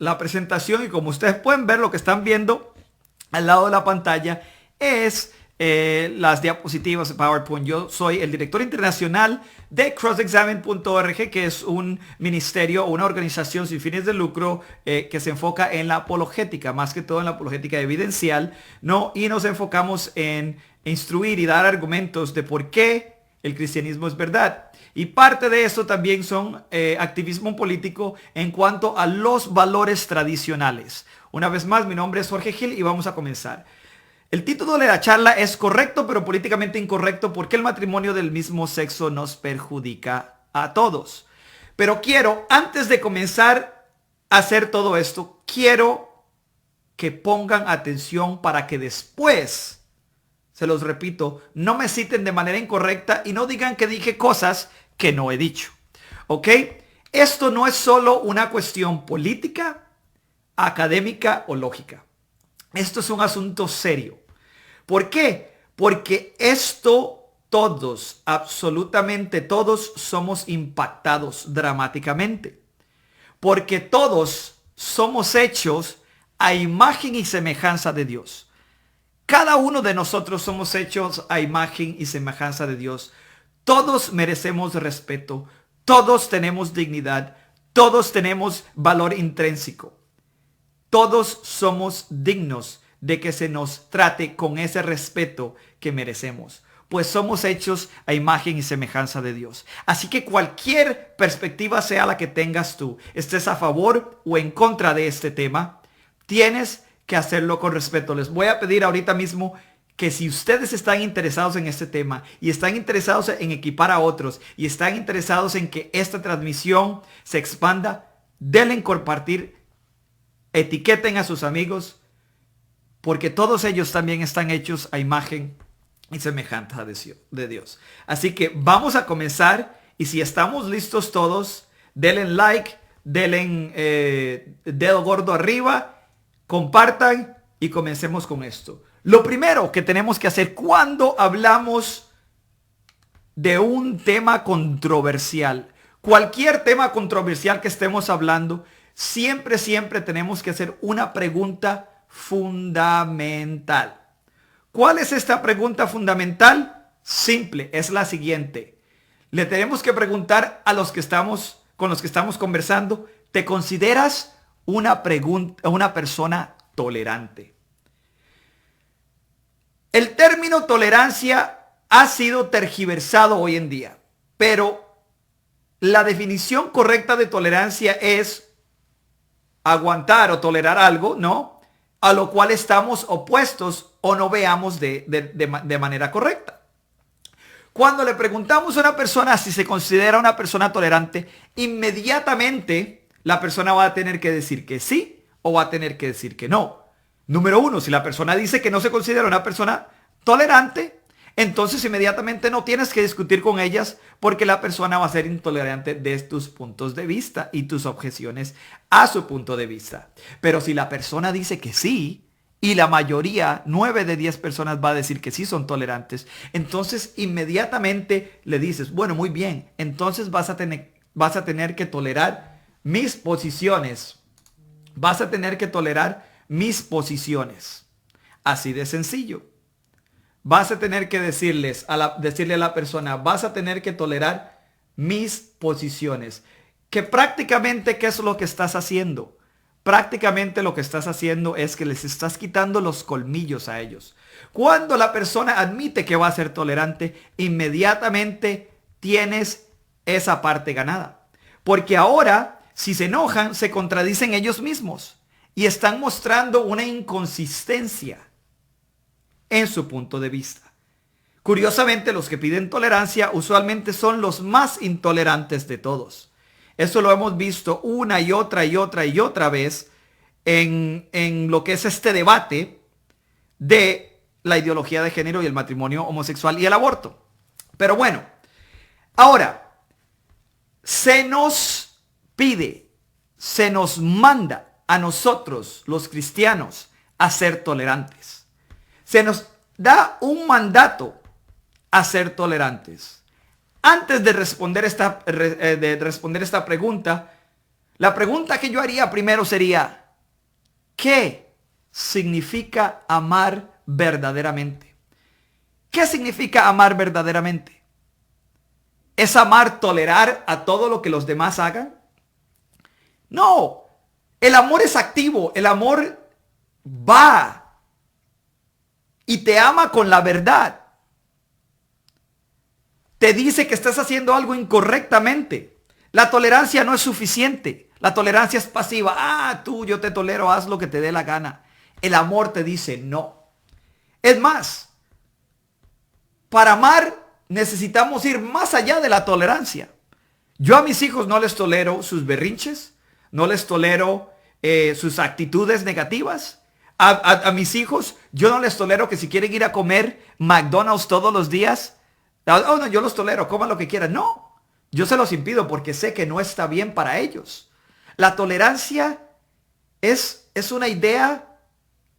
la presentación y como ustedes pueden ver, lo que están viendo al lado de la pantalla es las diapositivas de PowerPoint. Yo soy el director internacional de crossexamine.org, que es un ministerio o una organización sin fines de lucro que se enfoca en la apologética, más que todo en la apologética evidencial, ¿no? Y nos enfocamos en instruir y dar argumentos de por qué el cristianismo es verdad. Y parte de eso también son activismo político en cuanto a los valores tradicionales. Una vez más, mi nombre es Jorge Gil y vamos a comenzar. El título de la charla es correcto, pero políticamente incorrecto, porque el matrimonio del mismo sexo nos perjudica a todos. Pero quiero, antes de comenzar a hacer todo esto, quiero que pongan atención para que después, se los repito, no me citen de manera incorrecta y no digan que dije cosas que no he dicho. ¿Ok? Esto no es solo una cuestión política, académica o lógica. Esto es un asunto serio. ¿Por qué? Porque esto todos, absolutamente todos, somos impactados dramáticamente. Porque todos somos hechos a imagen y semejanza de Dios. Cada uno de nosotros somos hechos a imagen y semejanza de Dios. Todos merecemos respeto. Todos tenemos dignidad. Todos tenemos valor intrínseco. Todos somos dignos de que se nos trate con ese respeto que merecemos, pues somos hechos a imagen y semejanza de Dios. Así que cualquier perspectiva sea la que tengas tú, estés a favor o en contra de este tema, tienes que hacerlo con respeto. Les voy a pedir ahorita mismo que si ustedes están interesados en este tema y están interesados en equipar a otros y están interesados en que esta transmisión se expanda, denle en compartir, etiqueten a sus amigos, porque todos ellos también están hechos a imagen y semejanza de Dios. Así que vamos a comenzar y si estamos listos todos, denle like, denle dedo gordo arriba, compartan y comencemos con esto. Lo primero que tenemos que hacer cuando hablamos de un tema controversial, cualquier tema controversial que estemos hablando, siempre tenemos que hacer una pregunta fundamental. ¿Cuál es esta pregunta fundamental? Simple, es la siguiente. Le tenemos que preguntar a los que estamos con los que estamos conversando, ¿te consideras una persona tolerante? El término tolerancia ha sido tergiversado hoy en día, pero la definición correcta de tolerancia es aguantar o tolerar algo, ¿no?, a lo cual estamos opuestos o no veamos de manera correcta. Cuando le preguntamos a una persona si se considera una persona tolerante, inmediatamente la persona va a tener que decir que sí o va a tener que decir que no. Número uno, si la persona dice que no se considera una persona tolerante, entonces inmediatamente no tienes que discutir con ellas porque la persona va a ser intolerante de tus puntos de vista y tus objeciones a su punto de vista. Pero si la persona dice que sí, y la mayoría, 9 de 10 personas va a decir que sí son tolerantes, entonces inmediatamente le dices, bueno, muy bien, entonces vas a tener que tolerar mis posiciones. Vas a tener que tolerar mis posiciones. Así de sencillo. Vas a tener que decirle a la persona, vas a tener que tolerar mis posiciones. Que prácticamente, ¿qué es lo que estás haciendo? Prácticamente lo que estás haciendo es que les estás quitando los colmillos a ellos. Cuando la persona admite que va a ser tolerante, inmediatamente tienes esa parte ganada. Porque ahora, si se enojan, se contradicen ellos mismos y están mostrando una inconsistencia en su punto de vista. Curiosamente, los que piden tolerancia usualmente son los más intolerantes de todos. Eso lo hemos visto una y otra vez en lo que es este debate de la ideología de género y el matrimonio homosexual y el aborto. Pero bueno, ahora, se nos pide, se nos manda a nosotros, los cristianos, a ser tolerantes. Se nos da un mandato a ser tolerantes. Antes de responder esta pregunta, La pregunta que yo haría primero sería, ¿qué significa amar verdaderamente? ¿Qué significa amar verdaderamente? ¿Es amar tolerar a todo lo que los demás hagan? No, el amor es activo, el amor va y te ama con la verdad. Te dice que estás haciendo algo incorrectamente. La tolerancia no es suficiente. La tolerancia es pasiva. Yo te tolero, haz lo que te dé la gana. El amor te dice no. Es más, para amar necesitamos ir más allá de la tolerancia. Yo a mis hijos no les tolero sus berrinches, no les tolero sus actitudes negativas. A mis hijos yo no les tolero que si quieren ir a comer McDonald's todos los días, no, yo los tolero, coman lo que quieran. No, yo se los impido porque sé que no está bien para ellos. La tolerancia es una idea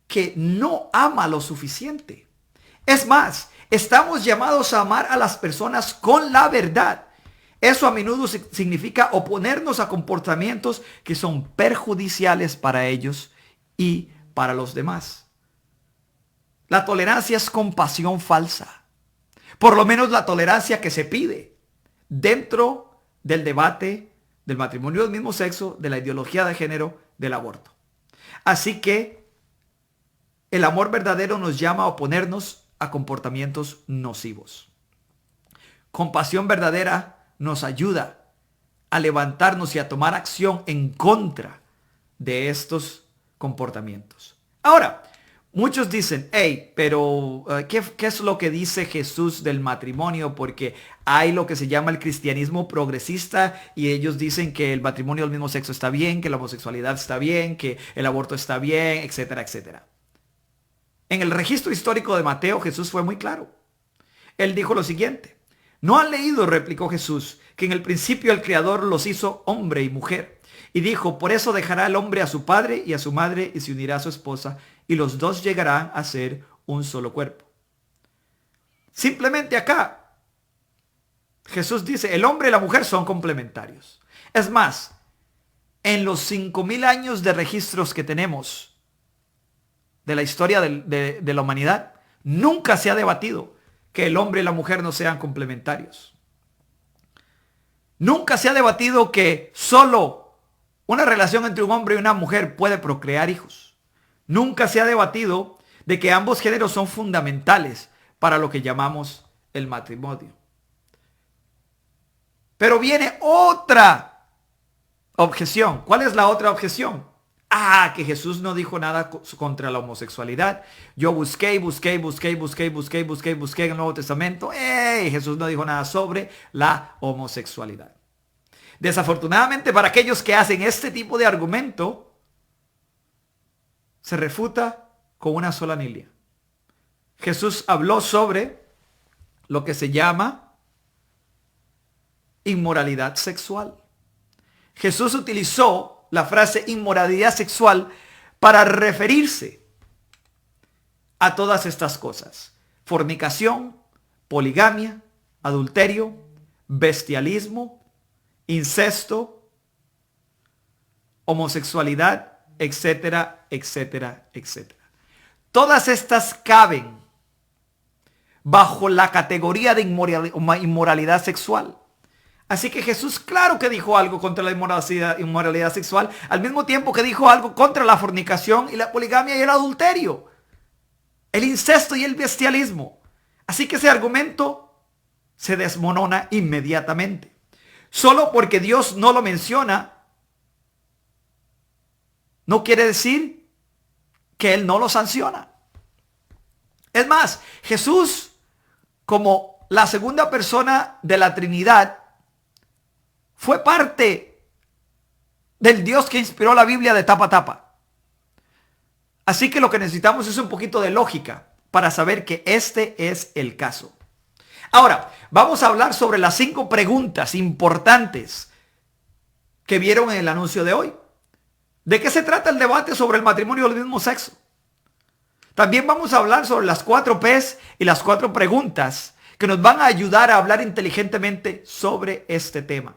que no ama lo suficiente. Es más, estamos llamados a amar a las personas con la verdad. Eso a menudo significa oponernos a comportamientos que son perjudiciales para ellos y para los demás. La tolerancia es compasión falsa. Por lo menos la tolerancia que se pide dentro del debate del matrimonio del mismo sexo, de la ideología de género, del aborto. Así que el amor verdadero nos llama a oponernos a comportamientos nocivos. Compasión verdadera nos ayuda a levantarnos y a tomar acción en contra de estos comportamientos. Ahora, muchos dicen, pero ¿qué es lo que dice Jesús del matrimonio? Porque hay lo que se llama el cristianismo progresista y ellos dicen que el matrimonio del mismo sexo está bien, que la homosexualidad está bien, que el aborto está bien, etcétera, etcétera. En el registro histórico de Mateo, Jesús fue muy claro. Él dijo lo siguiente: ¿no han leído, replicó Jesús, que en el principio el Creador los hizo hombre y mujer? Y dijo, por eso dejará el hombre a su padre y a su madre y se unirá a su esposa, y los dos llegarán a ser un solo cuerpo. Simplemente acá, Jesús dice, el hombre y la mujer son complementarios. Es más, en los 5,000 años de registros que tenemos de la historia de la humanidad, nunca se ha debatido que el hombre y la mujer no sean complementarios. Nunca se ha debatido que solo una relación entre un hombre y una mujer puede procrear hijos. Nunca se ha debatido de que ambos géneros son fundamentales para lo que llamamos el matrimonio. Pero viene otra objeción. ¿Cuál es la otra objeción? Que Jesús no dijo nada contra la homosexualidad. Yo busqué en el Nuevo Testamento. Jesús no dijo nada sobre la homosexualidad. Desafortunadamente para aquellos que hacen este tipo de argumento, se refuta con una sola línea. Jesús habló sobre lo que se llama inmoralidad sexual. Jesús utilizó la frase inmoralidad sexual para referirse a todas estas cosas: fornicación, poligamia, adulterio, bestialismo, incesto, homosexualidad, etcétera, etcétera, etcétera. Todas estas caben bajo la categoría de inmoralidad sexual. Así que Jesús claro que dijo algo contra la inmoralidad sexual, al mismo tiempo que dijo algo contra la fornicación y la poligamia y el adulterio, el incesto y el bestialismo. Así que ese argumento se desmorona inmediatamente. Solo porque Dios no lo menciona, no quiere decir que Él no lo sanciona. Es más, Jesús, como la segunda persona de la Trinidad, fue parte del Dios que inspiró la Biblia de tapa a tapa. Así que lo que necesitamos es un poquito de lógica para saber que este es el caso. Ahora, vamos a hablar sobre las 5 preguntas importantes que vieron en el anuncio de hoy. ¿De qué se trata el debate sobre el matrimonio del mismo sexo? También vamos a hablar sobre las 4 P's y las 4 preguntas que nos van a ayudar a hablar inteligentemente sobre este tema.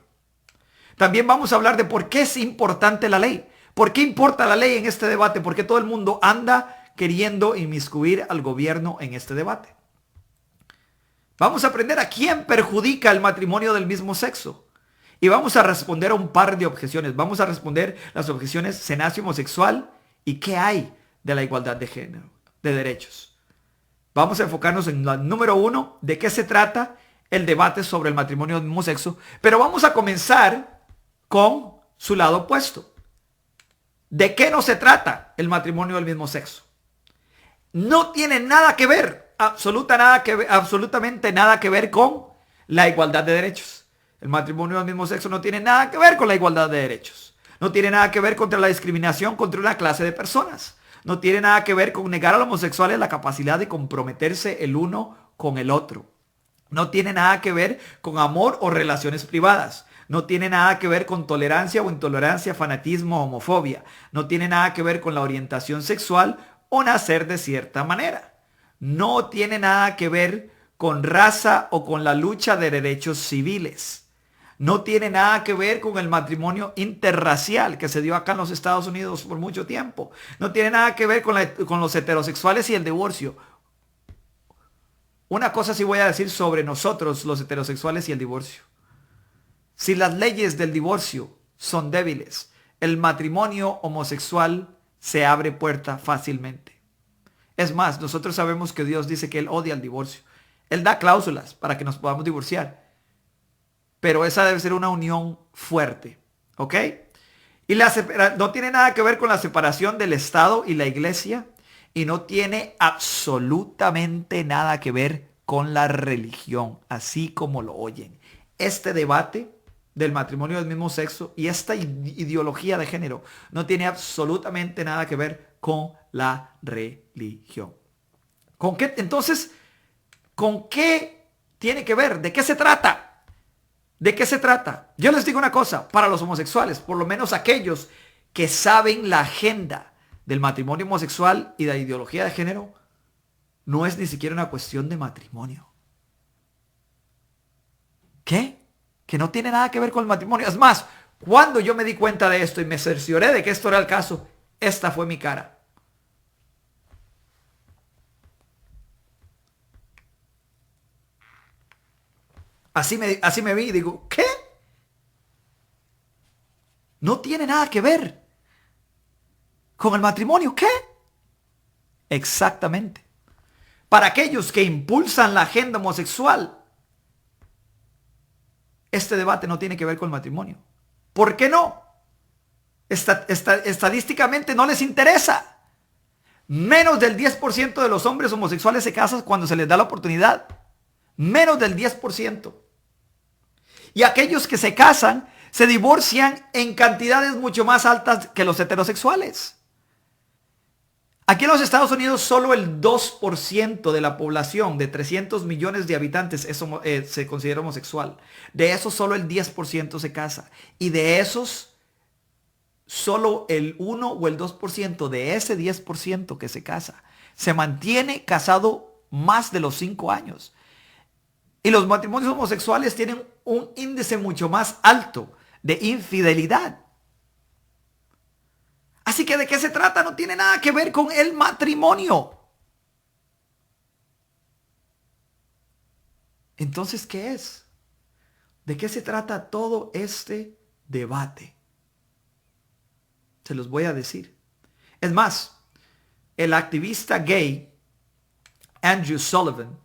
También vamos a hablar de por qué es importante la ley. ¿Por qué importa la ley en este debate? ¿Por qué todo el mundo anda queriendo inmiscuir al gobierno en este debate? Vamos a aprender a quién perjudica el matrimonio del mismo sexo. Y vamos a responder a un par de objeciones. Vamos a responder las objeciones: ¿se nace homosexual? ¿Y qué hay de la igualdad de género, de derechos? Vamos a enfocarnos en la número 1, de qué se trata el debate sobre el matrimonio del mismo sexo. Pero vamos a comenzar con su lado opuesto. ¿De qué no se trata el matrimonio del mismo sexo? No tiene nada que ver, absolutamente nada que ver con la igualdad de derechos. El matrimonio del mismo sexo no tiene nada que ver con la igualdad de derechos. No tiene nada que ver contra la discriminación contra una clase de personas. No tiene nada que ver con negar a los homosexuales la capacidad de comprometerse el uno con el otro. No tiene nada que ver con amor o relaciones privadas. No tiene nada que ver con tolerancia o intolerancia, fanatismo o homofobia. No tiene nada que ver con la orientación sexual o nacer de cierta manera. No tiene nada que ver con raza o con la lucha de derechos civiles. No tiene nada que ver con el matrimonio interracial que se dio acá en los Estados Unidos por mucho tiempo. No tiene nada que ver con los heterosexuales y el divorcio. Una cosa sí voy a decir sobre nosotros, los heterosexuales y el divorcio. Si las leyes del divorcio son débiles, el matrimonio homosexual se abre puerta fácilmente. Es más, nosotros sabemos que Dios dice que Él odia el divorcio. Él da cláusulas para que nos podamos divorciar. Pero esa debe ser una unión fuerte. ¿Ok? Y no tiene nada que ver con la separación del Estado y la iglesia. Y no tiene absolutamente nada que ver con la religión, así como lo oyen. Este debate del matrimonio del mismo sexo y esta ideología de género no tiene absolutamente nada que ver con la religión. ¿Con qué? Entonces, ¿con qué tiene que ver? ¿De qué se trata? ¿De qué se trata? Yo les digo una cosa, para los homosexuales, por lo menos aquellos que saben la agenda del matrimonio homosexual y de la ideología de género, no es ni siquiera una cuestión de matrimonio. ¿Qué? Que no tiene nada que ver con el matrimonio. Es más, cuando yo me di cuenta de esto y me cercioré de que esto era el caso, esta fue mi cara. Así me vi y digo, ¿qué? No tiene nada que ver con el matrimonio. ¿Qué? Exactamente. Para aquellos que impulsan la agenda homosexual, este debate no tiene que ver con el matrimonio. ¿Por qué no? Estadísticamente no les interesa. Menos del 10% de los hombres homosexuales se casan cuando se les da la oportunidad. Menos del 10%. Y aquellos que se casan se divorcian en cantidades mucho más altas que los heterosexuales. Aquí en los Estados Unidos solo el 2% de la población de 300 millones de habitantes se considera homosexual. De esos solo el 10% se casa. Y de esos solo el 1 o el 2% de ese 10% que se casa se mantiene casado más de los 5 años. Y los matrimonios homosexuales tienen un índice mucho más alto de infidelidad. Así que ¿de qué se trata? No tiene nada que ver con el matrimonio. Entonces, ¿qué es? ¿De qué se trata todo este debate? Se los voy a decir. Es más, el activista gay Andrew Sullivan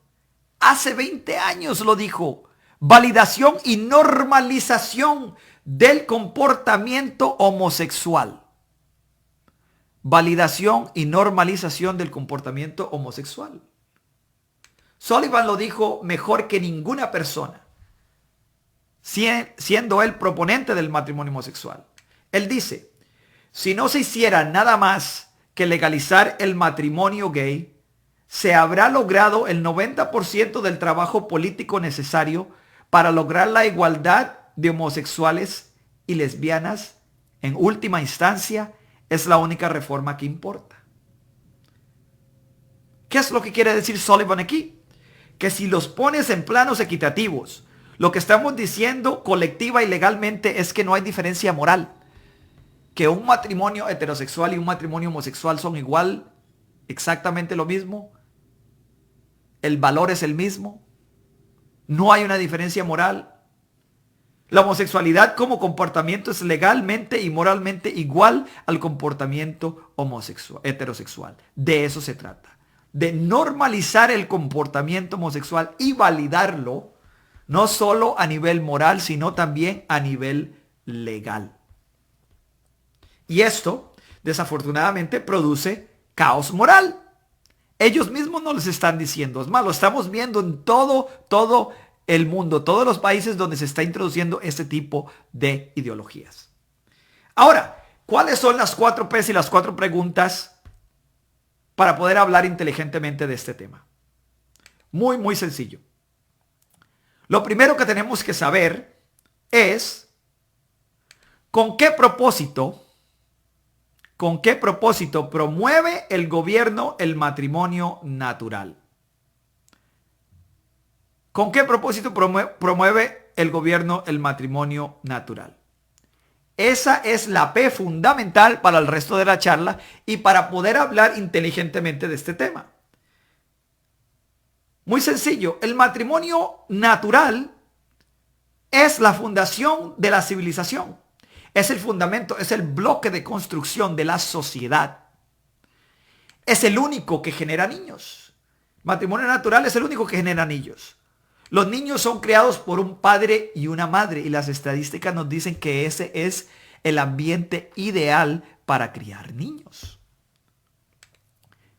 hace 20 años lo dijo. Validación y normalización del comportamiento homosexual. Validación y normalización del comportamiento homosexual. Sullivan lo dijo mejor que ninguna persona, siendo él proponente del matrimonio homosexual. Él dice, si no se hiciera nada más que legalizar el matrimonio gay, se habrá logrado el 90% del trabajo político necesario para lograr la igualdad de homosexuales y lesbianas. En última instancia, es la única reforma que importa. ¿Qué es lo que quiere decir Sullivan aquí? Que si los pones en planos equitativos, Lo que estamos diciendo colectiva y legalmente es que no hay diferencia moral. Que un matrimonio heterosexual y un matrimonio homosexual son igual, exactamente lo mismo. El valor es el mismo. No hay una diferencia moral. La homosexualidad como comportamiento es legalmente y moralmente igual al comportamiento heterosexual. De eso se trata. De normalizar el comportamiento homosexual y validarlo, no solo a nivel moral, sino también a nivel legal. Y esto, desafortunadamente, produce caos moral. Ellos mismos nos les están diciendo. Es más, lo estamos viendo en todo el mundo, todos los países donde se está introduciendo este tipo de ideologías. Ahora, ¿cuáles son las 4 P's y las 4 preguntas para poder hablar inteligentemente de este tema? Muy, muy sencillo. Lo primero que tenemos que saber es ¿con qué propósito promueve el gobierno el matrimonio natural? ¿Con qué propósito promueve el gobierno el matrimonio natural? Esa es la P fundamental para el resto de la charla y para poder hablar inteligentemente de este tema. Muy sencillo, el matrimonio natural es la fundación de la civilización. Es el fundamento, es el bloque de construcción de la sociedad. Es el único que genera niños. Matrimonio natural es el único que genera niños. Los niños son creados por un padre y una madre y las estadísticas nos dicen que ese es el ambiente ideal para criar niños.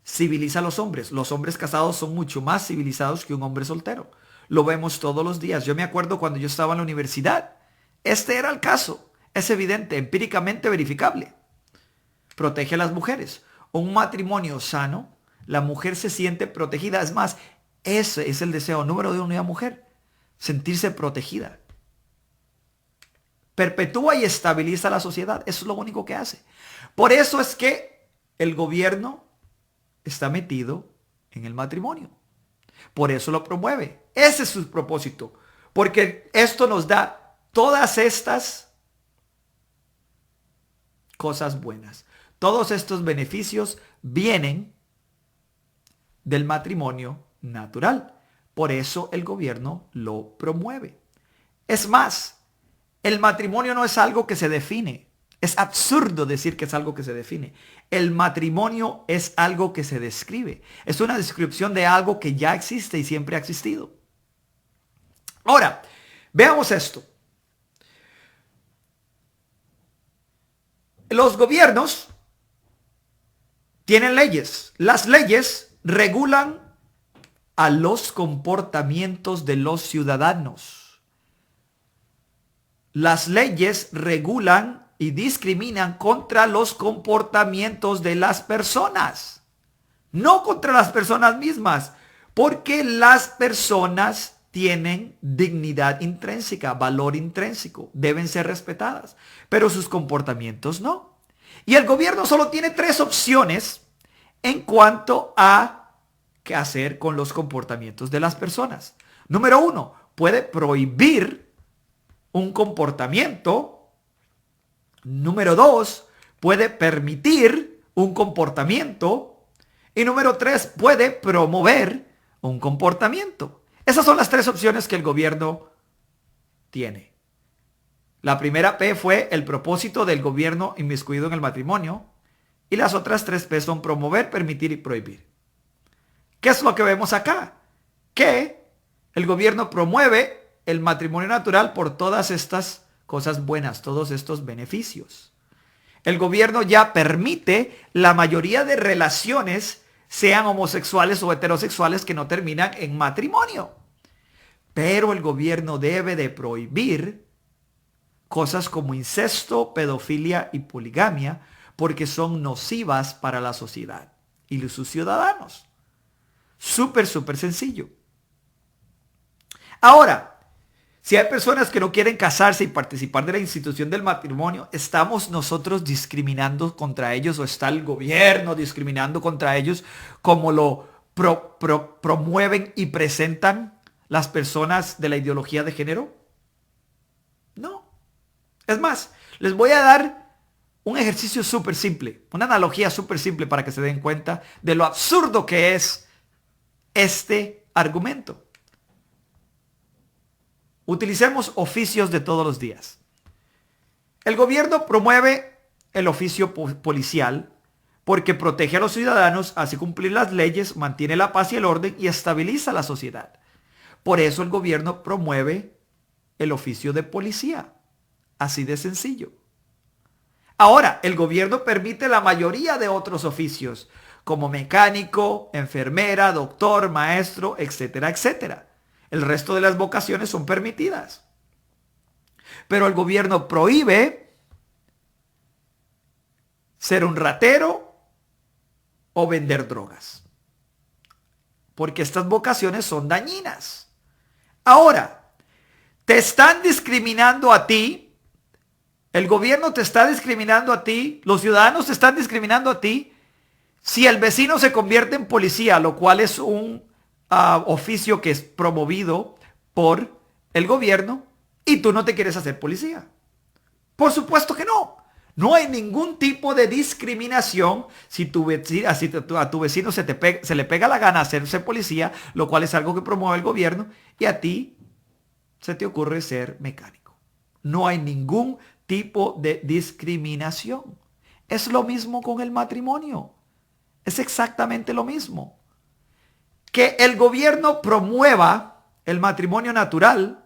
Civiliza a los hombres. Los hombres casados son mucho más civilizados que un hombre soltero. Lo vemos todos los días. Yo me acuerdo cuando yo estaba en la universidad. Este era el caso. Es evidente, empíricamente verificable. Protege a las mujeres. Un matrimonio sano, la mujer se siente protegida. Es más, ese es el deseo número 1 de una mujer. Sentirse protegida. Perpetúa y estabiliza la sociedad. Eso es lo único que hace. Por eso es que el gobierno está metido en el matrimonio. Por eso lo promueve. Ese es su propósito. Porque esto nos da todas estas cosas buenas. Todos estos beneficios vienen del matrimonio natural. Por eso el gobierno lo promueve. Es más, el matrimonio no es algo que se define. Es absurdo decir que es algo que se define. El matrimonio es algo que se describe. Es una descripción de algo que ya existe y siempre ha existido. Ahora, veamos esto. Los gobiernos tienen leyes. Las leyes regulan a los comportamientos de los ciudadanos. Las leyes regulan y discriminan contra los comportamientos de las personas. No contra las personas mismas. Porque las personas tienen dignidad intrínseca, valor intrínseco. Deben ser respetadas. Pero sus comportamientos no. Y el gobierno solo tiene 3 opciones en cuanto a qué hacer con los comportamientos de las personas. Número 1, puede prohibir un comportamiento. Número 2, puede permitir un comportamiento. Y número 3, puede promover un comportamiento. Esas son las 3 opciones que el gobierno tiene. La primera P fue el propósito del gobierno inmiscuido en el matrimonio. Y las otras 3 P son promover, permitir y prohibir. ¿Qué es lo que vemos acá? Que el gobierno promueve el matrimonio natural por todas estas cosas buenas, todos estos beneficios. El gobierno ya permite la mayoría de relaciones, sean homosexuales o heterosexuales, que no terminan en matrimonio. Pero el gobierno debe de prohibir cosas como incesto, pedofilia y poligamia, porque son nocivas para la sociedad y sus ciudadanos. Súper sencillo. Ahora, si hay personas que no quieren casarse y participar de la institución del matrimonio, ¿estamos nosotros discriminando contra ellos o está el gobierno discriminando contra ellos como lo promueven y presentan las personas de la ideología de género? No. Es más, les voy a dar un ejercicio súper simple, una analogía súper simple para que se den cuenta de lo absurdo que es este argumento. Utilicemos oficios de todos los días. El gobierno promueve el oficio policial porque protege a los ciudadanos, hace cumplir las leyes, mantiene la paz y el orden y estabiliza la sociedad. Por eso el gobierno promueve el oficio de policía. Así de sencillo. Ahora, el gobierno permite la mayoría de otros oficios, como mecánico, enfermera, doctor, maestro, etcétera, etcétera. El resto de las vocaciones son permitidas. Pero el gobierno prohíbe ser un ratero o vender drogas. Porque estas vocaciones son dañinas. Ahora, te están discriminando a ti. El gobierno te está discriminando a ti. Los ciudadanos te están discriminando a ti. Si el vecino se convierte en policía, lo cual es un oficio que es promovido por el gobierno, y tú no te quieres hacer policía. Por supuesto que no. No hay ningún tipo de discriminación si a tu vecino se le pega la gana hacerse policía, lo cual es algo que promueve el gobierno, y a ti se te ocurre ser mecánico. No hay ningún tipo de discriminación. Es lo mismo con el matrimonio. Es exactamente lo mismo. Que el gobierno promueva el matrimonio natural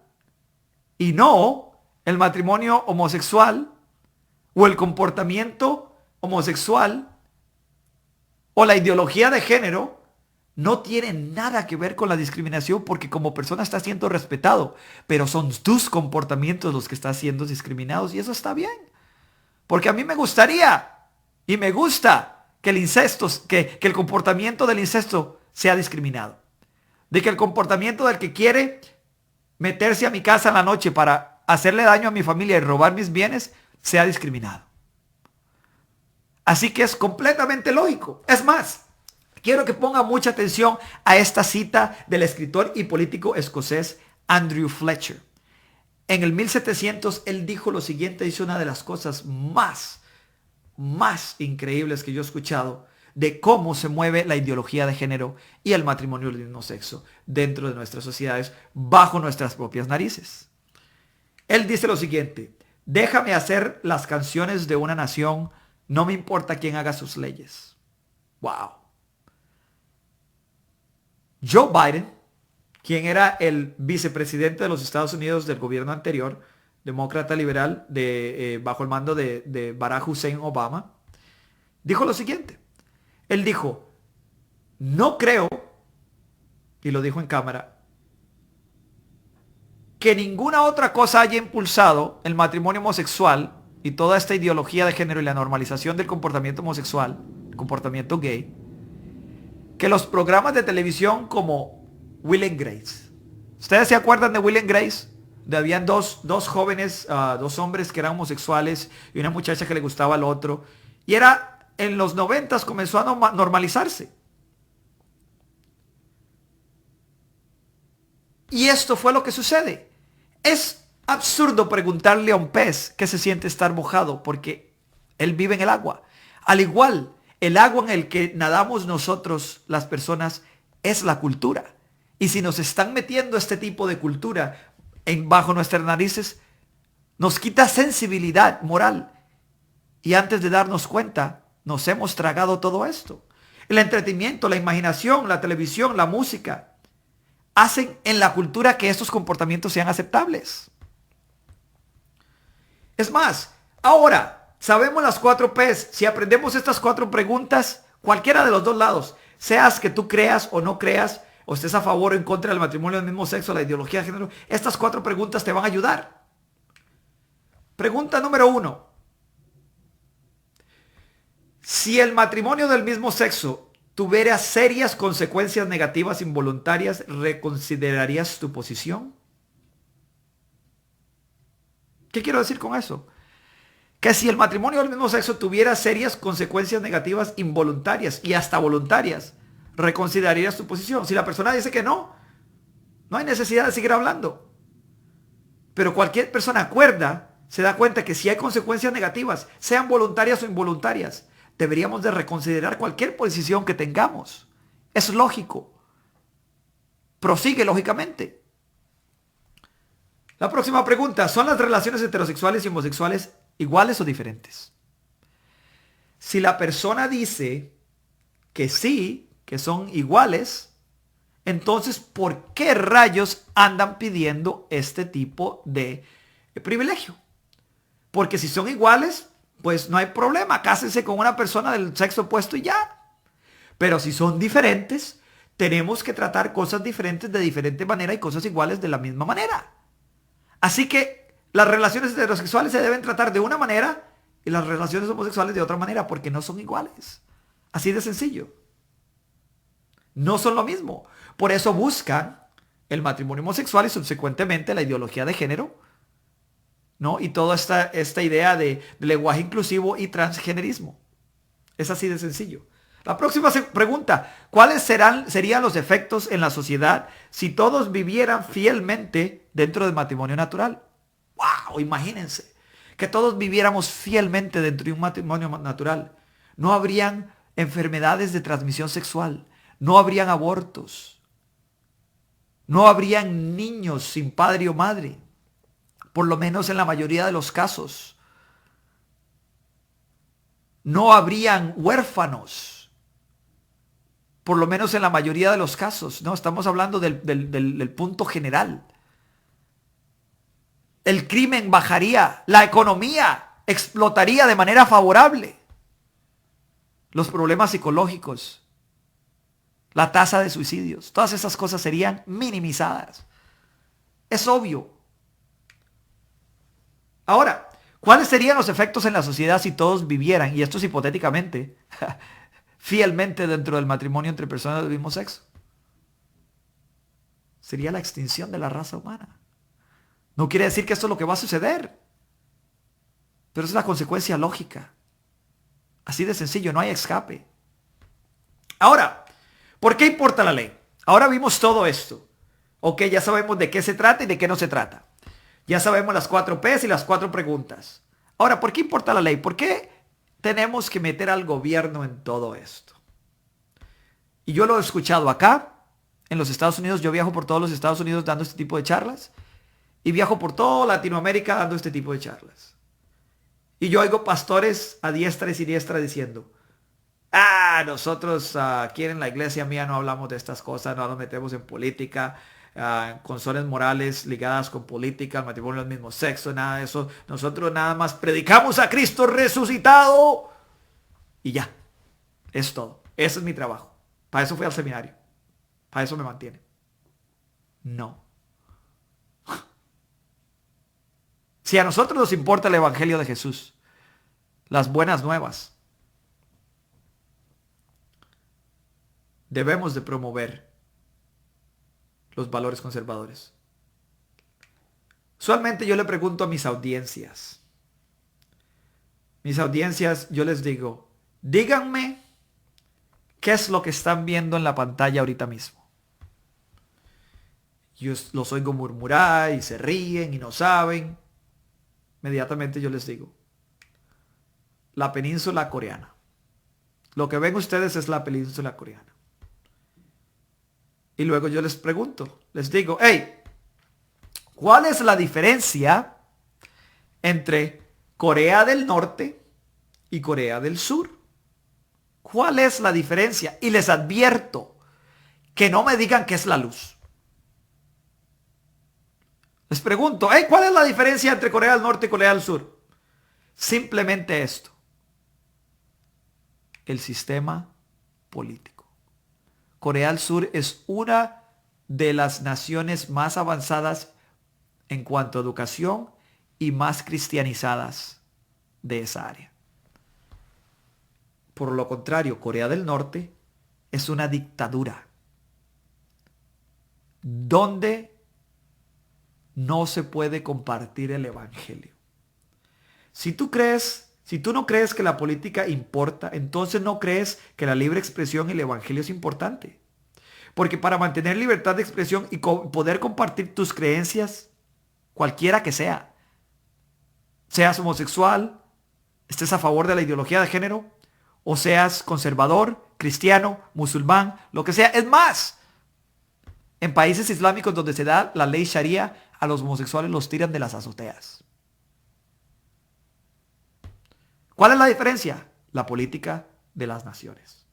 y no el matrimonio homosexual o el comportamiento homosexual o la ideología de género no tiene nada que ver con la discriminación, porque como persona estás siendo respetado, pero son tus comportamientos los que están siendo discriminados, y eso está bien. Porque a mí me gustaría y me gusta que el incesto, que el comportamiento del incesto sea discriminado. De que el comportamiento del que quiere meterse a mi casa en la noche para hacerle daño a mi familia y robar mis bienes sea discriminado. Así que es completamente lógico. Es más, quiero que ponga mucha atención a esta cita del escritor y político escocés Andrew Fletcher. En el 1700 él dijo lo siguiente, dice una de las cosas más increíbles que yo he escuchado de cómo se mueve la ideología de género y el matrimonio del mismo sexo dentro de nuestras sociedades bajo nuestras propias narices. Él dice lo siguiente: déjame hacer las canciones de una nación, no me importa quién haga sus leyes. Wow. Joe Biden, quien era el vicepresidente de los Estados Unidos del gobierno anterior, demócrata liberal bajo el mando de Barack Hussein Obama, dijo lo siguiente. Él dijo: no creo, y lo dijo en cámara, que ninguna otra cosa haya impulsado el matrimonio homosexual y toda esta ideología de género y la normalización del comportamiento homosexual, el comportamiento gay, que los programas de televisión como Will and Grace. ¿Ustedes se acuerdan de Will and Grace? Habían dos jóvenes, dos hombres que eran homosexuales y una muchacha que le gustaba al otro. Y en los 90s comenzó a normalizarse. Y esto fue lo que sucede. Es absurdo preguntarle a un pez qué se siente estar mojado, porque él vive en el agua. Al igual, el agua en el que nadamos nosotros, las personas, es la cultura. Y si nos están metiendo este tipo de cultura bajo nuestras narices, nos quita sensibilidad moral. Y antes de darnos cuenta, nos hemos tragado todo esto. El entretenimiento, la imaginación, la televisión, la música, hacen en la cultura que estos comportamientos sean aceptables. Es más, ahora sabemos las 4 P's. Si aprendemos estas 4 preguntas, cualquiera de los dos lados, seas que tú creas o no creas, o estés a favor o en contra del matrimonio del mismo sexo, la ideología de género, estas 4 preguntas te van a ayudar. Pregunta número 1. Si el matrimonio del mismo sexo tuviera serias consecuencias negativas involuntarias, ¿reconsiderarías tu posición? ¿Qué quiero decir con eso? Que si el matrimonio del mismo sexo tuviera serias consecuencias negativas involuntarias y hasta voluntarias, ¿reconsiderarías tu posición? Si la persona dice que no, No hay necesidad de seguir hablando. Pero cualquier persona cuerda se da cuenta que si hay consecuencias negativas, sean voluntarias o involuntarias, deberíamos de reconsiderar cualquier posición que tengamos. Es lógico. Prosigue lógicamente. La próxima pregunta. ¿Son las relaciones heterosexuales y homosexuales iguales o diferentes? Si la persona dice que sí, que son iguales, entonces, ¿por qué rayos andan pidiendo este tipo de privilegio? Porque si son iguales, pues no hay problema. Cásense con una persona del sexo opuesto y ya. Pero si son diferentes, tenemos que tratar cosas diferentes de diferente manera y cosas iguales de la misma manera. Así que las relaciones heterosexuales se deben tratar de una manera y las relaciones homosexuales de otra manera porque no son iguales. Así de sencillo. No son lo mismo. Por eso buscan el matrimonio homosexual y subsecuentemente la ideología de género, ¿no? Y toda esta idea de lenguaje inclusivo y transgenerismo. Es así de sencillo. La próxima pregunta. ¿Cuáles serían los efectos en la sociedad si todos vivieran fielmente dentro del matrimonio natural? ¡Wow! Imagínense. Que todos viviéramos fielmente dentro de un matrimonio natural. No habrían enfermedades de transmisión sexual. No habrían abortos. No habrían niños sin padre o madre. Por lo menos en la mayoría de los casos. No habrían huérfanos. Por lo menos en la mayoría de los casos. No, estamos hablando del punto general. El crimen bajaría. La economía explotaría de manera favorable. Los problemas psicológicos. La tasa de suicidios. Todas esas cosas serían minimizadas. Es obvio. Ahora, ¿cuáles serían los efectos en la sociedad si todos vivieran, y esto es hipotéticamente, fielmente dentro del matrimonio entre personas del mismo sexo? Sería la extinción de la raza humana. No quiere decir que esto es lo que va a suceder, pero es la consecuencia lógica. Así de sencillo, no hay escape. Ahora, ¿por qué importa la ley? Ahora vimos todo esto. Ok, ya sabemos de qué se trata y de qué no se trata. Ya sabemos las 4 P's y las 4 preguntas. Ahora, ¿por qué importa la ley? ¿Por qué tenemos que meter al gobierno en todo esto? Y yo lo he escuchado acá, en los Estados Unidos. Yo viajo por todos los Estados Unidos dando este tipo de charlas. Y viajo por toda Latinoamérica dando este tipo de charlas. Y yo oigo pastores a diestra y siniestra diciendo: nosotros aquí en la iglesia mía no hablamos de estas cosas, no nos metemos en política, consones morales ligadas con política, el matrimonio del mismo sexo, nada de eso. Nosotros nada más predicamos a Cristo resucitado. Y ya, es todo. Ese es mi trabajo. Para eso fui al seminario. Para eso me mantiene. No. Si a nosotros nos importa el evangelio de Jesús, las buenas nuevas, debemos de promover los valores conservadores. Usualmente yo le pregunto a mis audiencias. Yo les digo: díganme qué es lo que están viendo en la pantalla ahorita mismo. Yo los oigo murmurar y se ríen y no saben. Inmediatamente yo les digo: la península coreana. Lo que ven ustedes es la península coreana. Y luego yo les pregunto, les digo: hey, ¿cuál es la diferencia entre Corea del Norte y Corea del Sur? ¿Cuál es la diferencia? Y les advierto que no me digan que es la luz. Les pregunto: hey, ¿cuál es la diferencia entre Corea del Norte y Corea del Sur? Simplemente esto: el sistema político. Corea del Sur es una de las naciones más avanzadas en cuanto a educación y más cristianizadas de esa área. Por lo contrario, Corea del Norte es una dictadura donde no se puede compartir el evangelio. Si tú no crees que la política importa, entonces no crees que la libre expresión y el evangelio es importante. Porque para mantener libertad de expresión y poder compartir tus creencias, cualquiera que sea, seas homosexual, estés a favor de la ideología de género, o seas conservador, cristiano, musulmán, lo que sea. Es más, en países islámicos donde se da la ley Sharia, a los homosexuales los tiran de las azoteas. ¿Cuál es la diferencia? La política de las naciones.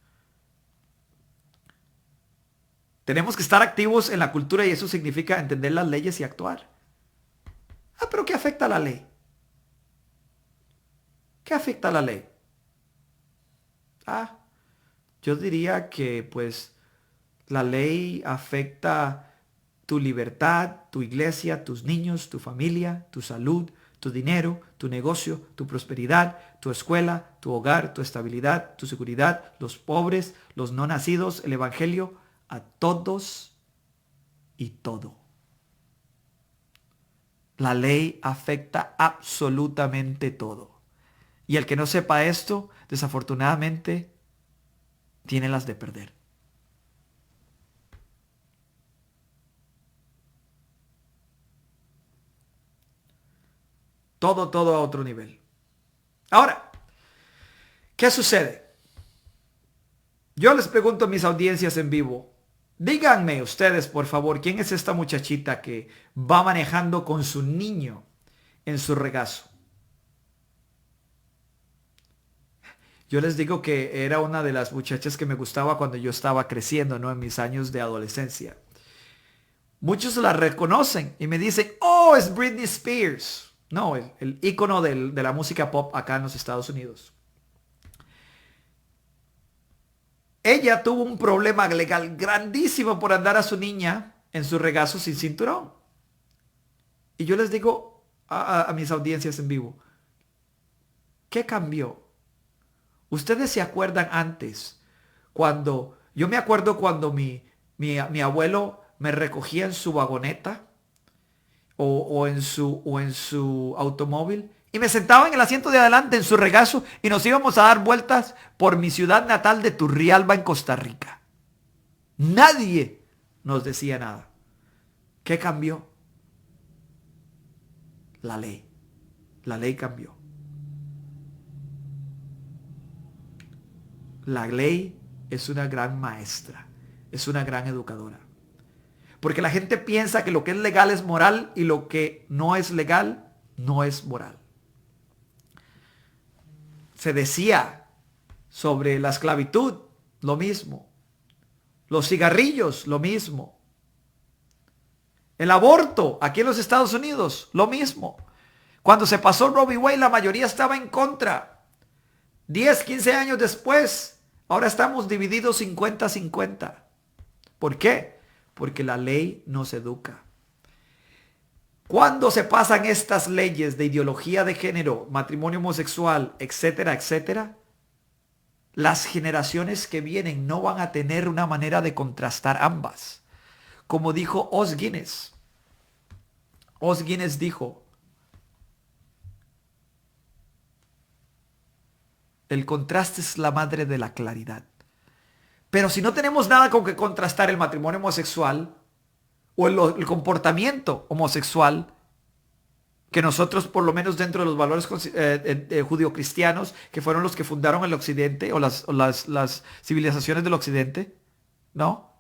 Tenemos que estar activos en la cultura y eso significa entender las leyes y actuar. ¿Pero qué afecta a la ley? ¿Qué afecta a la ley? Yo diría que pues la ley afecta tu libertad, tu iglesia, tus niños, tu familia, tu salud, tu dinero, tu negocio, tu prosperidad, tu escuela, tu hogar, tu estabilidad, tu seguridad, los pobres, los no nacidos, el evangelio, a todos y todo. La ley afecta absolutamente todo. Y el que no sepa esto, desafortunadamente, tiene las de perder. Todo a otro nivel. Ahora, ¿qué sucede? Yo les pregunto a mis audiencias en vivo, díganme ustedes, por favor, ¿quién es esta muchachita que va manejando con su niño en su regazo? Yo les digo que era una de las muchachas que me gustaba cuando yo estaba creciendo, ¿no? En mis años de adolescencia. Muchos la reconocen y me dicen, oh, es Britney Spears. No, el ícono de la música pop acá en los Estados Unidos. Ella tuvo un problema legal grandísimo por andar a su niña en su regazo sin cinturón. Y yo les digo a mis audiencias en vivo, ¿qué cambió? Ustedes se acuerdan antes, yo me acuerdo cuando mi abuelo me recogía en su vagoneta o en su automóvil y me sentaba en el asiento de adelante en su regazo y nos íbamos a dar vueltas por mi ciudad natal de Turrialba en Costa Rica. Nadie nos decía nada. ¿Qué cambió? La ley. La ley cambió. La ley es una gran maestra, es una gran educadora. Porque la gente piensa que lo que es legal es moral y lo que no es legal no es moral. Se decía sobre la esclavitud, lo mismo. Los cigarrillos, lo mismo. El aborto, aquí en los Estados Unidos, lo mismo. Cuando se pasó Roe v. Wade, la mayoría estaba en contra. 10, 15 años después, ahora estamos divididos 50-50. ¿Por qué? Porque la ley nos educa. Cuando se pasan estas leyes de ideología de género, matrimonio homosexual, etcétera, etcétera, las generaciones que vienen no van a tener una manera de contrastar ambas. Como dijo Os Guinness. Os Guinness dijo, el contraste es la madre de la claridad. Pero si no tenemos nada con que contrastar el matrimonio homosexual o el comportamiento homosexual, que nosotros, por lo menos dentro de los valores judio-cristianos, que fueron los que fundaron el Occidente o las civilizaciones del Occidente, ¿no?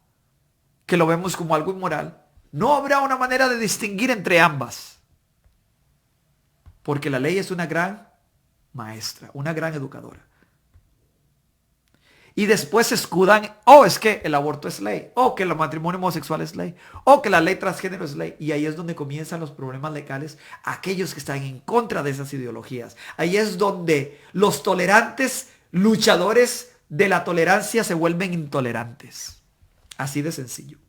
Que lo vemos como algo inmoral, no habrá una manera de distinguir entre ambas. Porque la ley es una gran maestra, una gran educadora. Y después se escudan, es que el aborto es ley, que el matrimonio homosexual es ley, que la ley transgénero es ley. Y ahí es donde comienzan los problemas legales, aquellos que están en contra de esas ideologías. Ahí es donde los tolerantes luchadores de la tolerancia se vuelven intolerantes. Así de sencillo.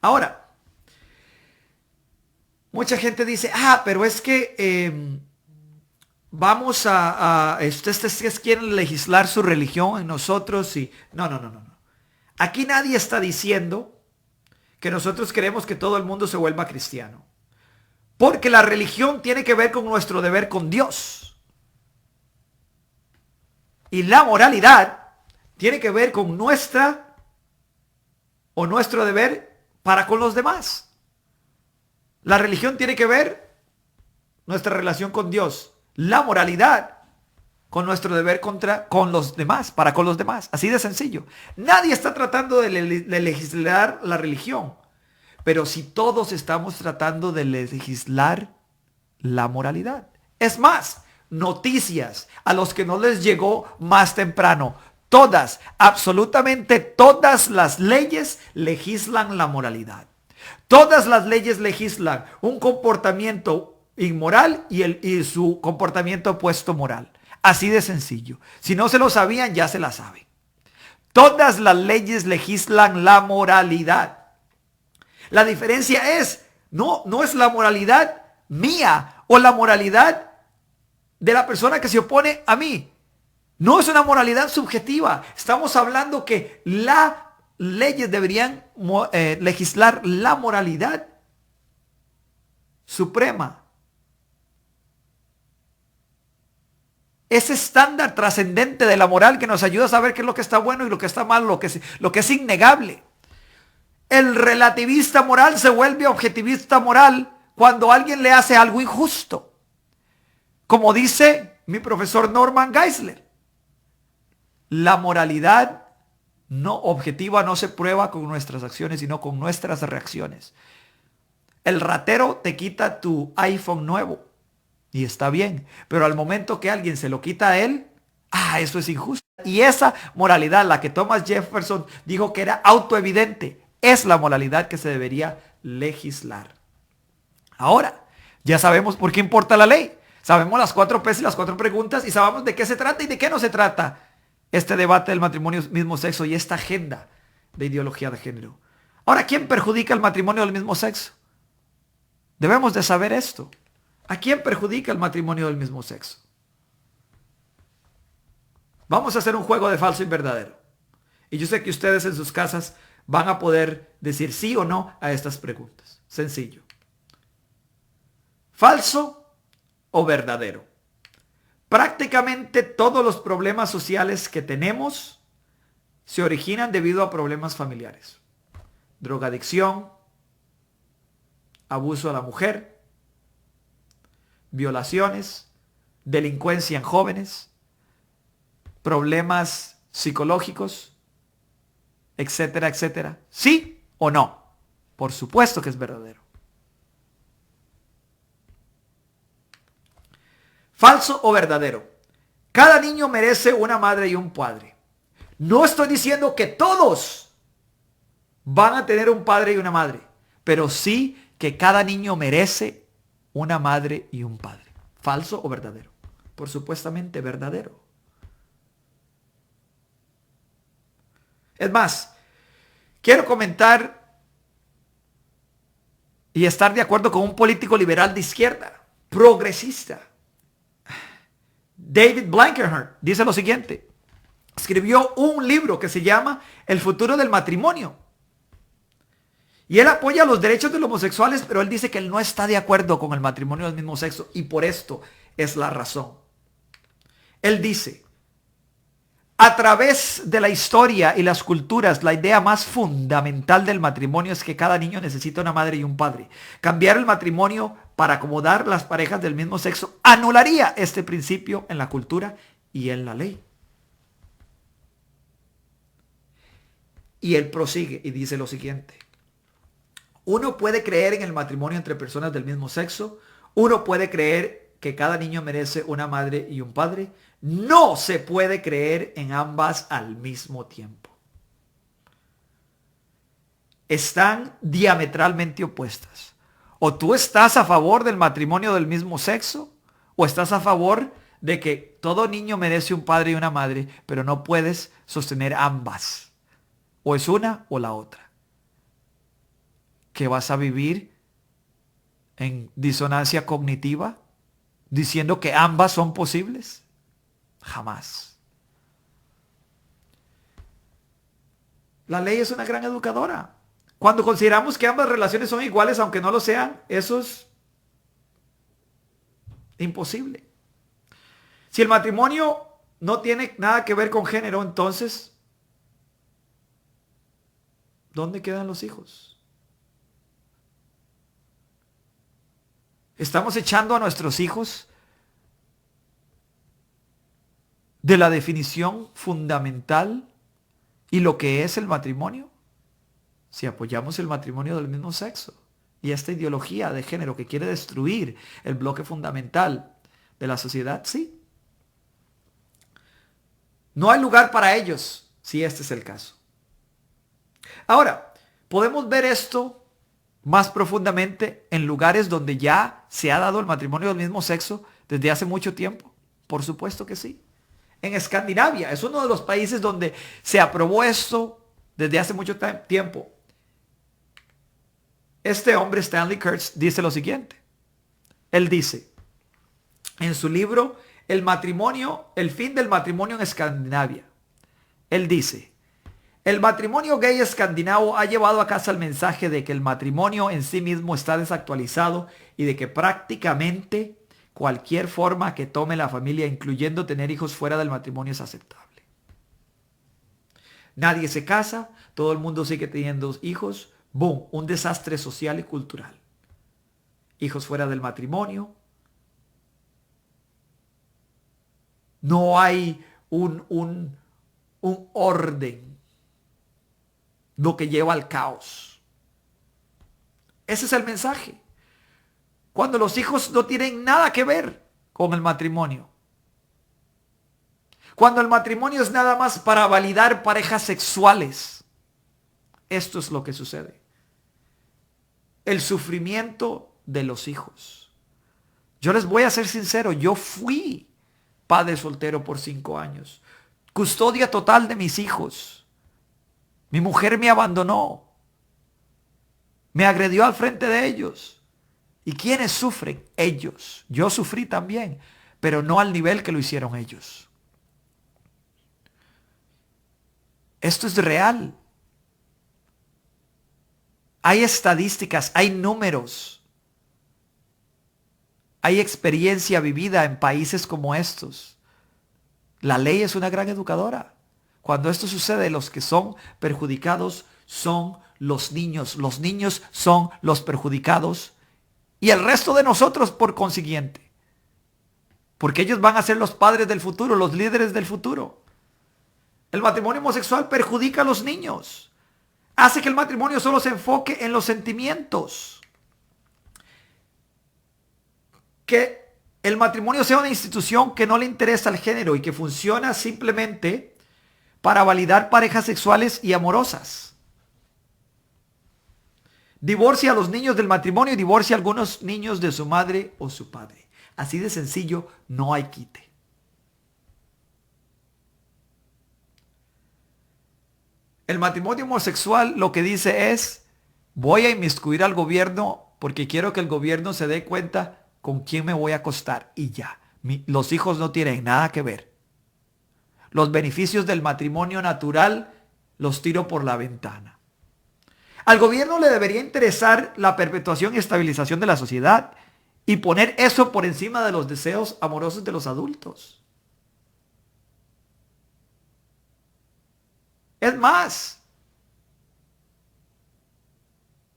Ahora, mucha gente dice, pero es que vamos ustedes quieren legislar su religión en nosotros y no. Aquí nadie está diciendo que nosotros queremos que todo el mundo se vuelva cristiano. Porque la religión tiene que ver con nuestro deber con Dios. Y la moralidad tiene que ver con nuestra o nuestro deber para con los demás. La religión tiene que ver nuestra relación con Dios. La moralidad con nuestro deber con los demás, para con los demás. Así de sencillo. Nadie está tratando de legislar la religión. Pero si todos estamos tratando de legislar la moralidad. Es más, noticias a los que no les llegó más temprano. Todas, absolutamente todas las leyes legislan la moralidad. Todas las leyes legislan un comportamiento inmoral y su comportamiento opuesto moral. Así de sencillo. Si no se lo sabían, ya se la saben. Todas las leyes legislan la moralidad. La diferencia es, no es la moralidad mía o la moralidad de la persona que se opone a mí. No es una moralidad subjetiva. Estamos hablando que las leyes deberían legislar la moralidad suprema. Ese estándar trascendente de la moral que nos ayuda a saber qué es lo que está bueno y lo que está mal, lo que es innegable. El relativista moral se vuelve objetivista moral cuando alguien le hace algo injusto. Como dice mi profesor Norman Geisler, la moralidad no objetiva no se prueba con nuestras acciones, sino con nuestras reacciones. El ratero te quita tu iPhone nuevo y está bien, pero al momento que alguien se lo quita a él, eso es injusto. Y esa moralidad, la que Thomas Jefferson dijo que era autoevidente, es la moralidad que se debería legislar. Ahora, ya sabemos por qué importa la ley. Sabemos las 4 P's y las 4 preguntas y sabemos de qué se trata y de qué no se trata este debate del matrimonio del mismo sexo y esta agenda de ideología de género. Ahora, ¿quién perjudica el matrimonio del mismo sexo? Debemos de saber esto. ¿A quién perjudica el matrimonio del mismo sexo? Vamos a hacer un juego de falso y verdadero. Y yo sé que ustedes en sus casas van a poder decir sí o no a estas preguntas. Sencillo. ¿Falso o verdadero? Prácticamente todos los problemas sociales que tenemos se originan debido a problemas familiares. Drogadicción, abuso a la mujer, violaciones, delincuencia en jóvenes, problemas psicológicos, etcétera, etcétera. ¿Sí o no? Por supuesto que es verdadero. ¿Falso o verdadero? Cada niño merece una madre y un padre. No estoy diciendo que todos van a tener un padre y una madre, pero sí que cada niño merece una madre y un padre. ¿Falso o verdadero? Por supuestamente verdadero. Es más, quiero comentar y estar de acuerdo con un político liberal de izquierda, progresista. David Blankenhorn dice lo siguiente. Escribió un libro que se llama El futuro del matrimonio. Y él apoya los derechos de los homosexuales, pero él dice que él no está de acuerdo con el matrimonio del mismo sexo. Y por esto es la razón. Él dice, a través de la historia y las culturas, la idea más fundamental del matrimonio es que cada niño necesita una madre y un padre. Cambiar el matrimonio para acomodar las parejas del mismo sexo anularía este principio en la cultura y en la ley. Y él prosigue y dice lo siguiente. Uno puede creer en el matrimonio entre personas del mismo sexo. Uno puede creer que cada niño merece una madre y un padre. No se puede creer en ambas al mismo tiempo. Están diametralmente opuestas. O tú estás a favor del matrimonio del mismo sexo, o estás a favor de que todo niño merece un padre y una madre, pero no puedes sostener ambas. O es una o la otra. ¿Que vas a vivir en disonancia cognitiva diciendo que ambas son posibles? Jamás. La ley es una gran educadora. Cuando consideramos que ambas relaciones son iguales, aunque no lo sean, eso es imposible. Si el matrimonio no tiene nada que ver con género, entonces ¿dónde quedan los hijos? ¿Estamos echando a nuestros hijos de la definición fundamental y lo que es el matrimonio? Si apoyamos el matrimonio del mismo sexo y esta ideología de género que quiere destruir el bloque fundamental de la sociedad, sí. No hay lugar para ellos si este es el caso. Ahora, podemos ver esto más profundamente en lugares donde ya se ha dado el matrimonio del mismo sexo desde hace mucho tiempo. Por supuesto que sí. En Escandinavia es uno de los países donde se aprobó esto desde hace mucho tiempo. Este hombre, Stanley Kurtz, dice lo siguiente. Él dice en su libro El matrimonio, el fin del matrimonio en Escandinavia. Él dice: el matrimonio gay escandinavo ha llevado a casa el mensaje de que el matrimonio en sí mismo está desactualizado y de que prácticamente cualquier forma que tome la familia, incluyendo tener hijos fuera del matrimonio, es aceptable. Nadie se casa, todo el mundo sigue teniendo hijos. ¡Boom! Un desastre social y cultural. Hijos fuera del matrimonio. No hay un orden, lo que lleva al caos. Ese es el mensaje. Cuando los hijos no tienen nada que ver con el matrimonio. Cuando el matrimonio es nada más para validar parejas sexuales. Esto es lo que sucede. El sufrimiento de los hijos. Yo les voy a ser sincero, yo fui padre soltero por 5 años. Custodia total de mis hijos. Mi mujer me abandonó. Me agredió al frente de ellos. ¿Y quiénes sufren? Ellos. Yo sufrí también, pero no al nivel que lo hicieron ellos. Esto es real. Hay estadísticas, hay números. Hay experiencia vivida en países como estos. La ley es una gran educadora. Cuando esto sucede, los que son perjudicados son los niños. Los niños son los perjudicados. Y el resto de nosotros por consiguiente. Porque ellos van a ser los padres del futuro, los líderes del futuro. El matrimonio homosexual perjudica a los niños. Hace que el matrimonio solo se enfoque en los sentimientos. Que el matrimonio sea una institución que no le interesa el género y que funciona simplemente para validar parejas sexuales y amorosas. Divorcia a los niños del matrimonio y divorcia a algunos niños de su madre o su padre. Así de sencillo, no hay quite. El matrimonio homosexual lo que dice es: voy a inmiscuir al gobierno porque quiero que el gobierno se dé cuenta con quién me voy a acostar. Y ya, los hijos no tienen nada que ver. Los beneficios del matrimonio natural los tiro por la ventana. Al gobierno le debería interesar la perpetuación y estabilización de la sociedad y poner eso por encima de los deseos amorosos de los adultos. Es más,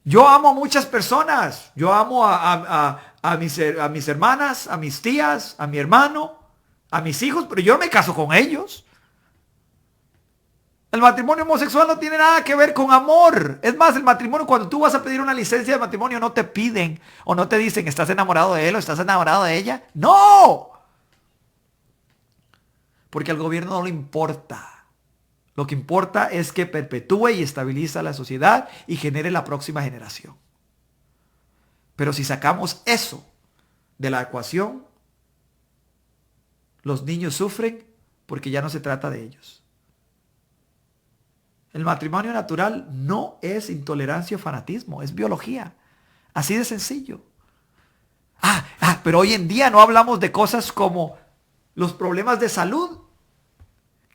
yo amo a muchas personas. Yo amo a mis hermanas, a mis tías, a mi hermano, a mis hijos, pero yo no me caso con ellos. El matrimonio homosexual no tiene nada que ver con amor. Es más, el matrimonio, cuando tú vas a pedir una licencia de matrimonio, no te piden o no te dicen: ¿estás enamorado de él o estás enamorado de ella? ¡No! Porque al gobierno no le importa. Lo que importa es que perpetúe y estabiliza la sociedad y genere la próxima generación. Pero si sacamos eso de la ecuación, los niños sufren porque ya no se trata de ellos. El matrimonio natural no es intolerancia o fanatismo, es biología. Así de sencillo. Pero hoy en día no hablamos de cosas como los problemas de salud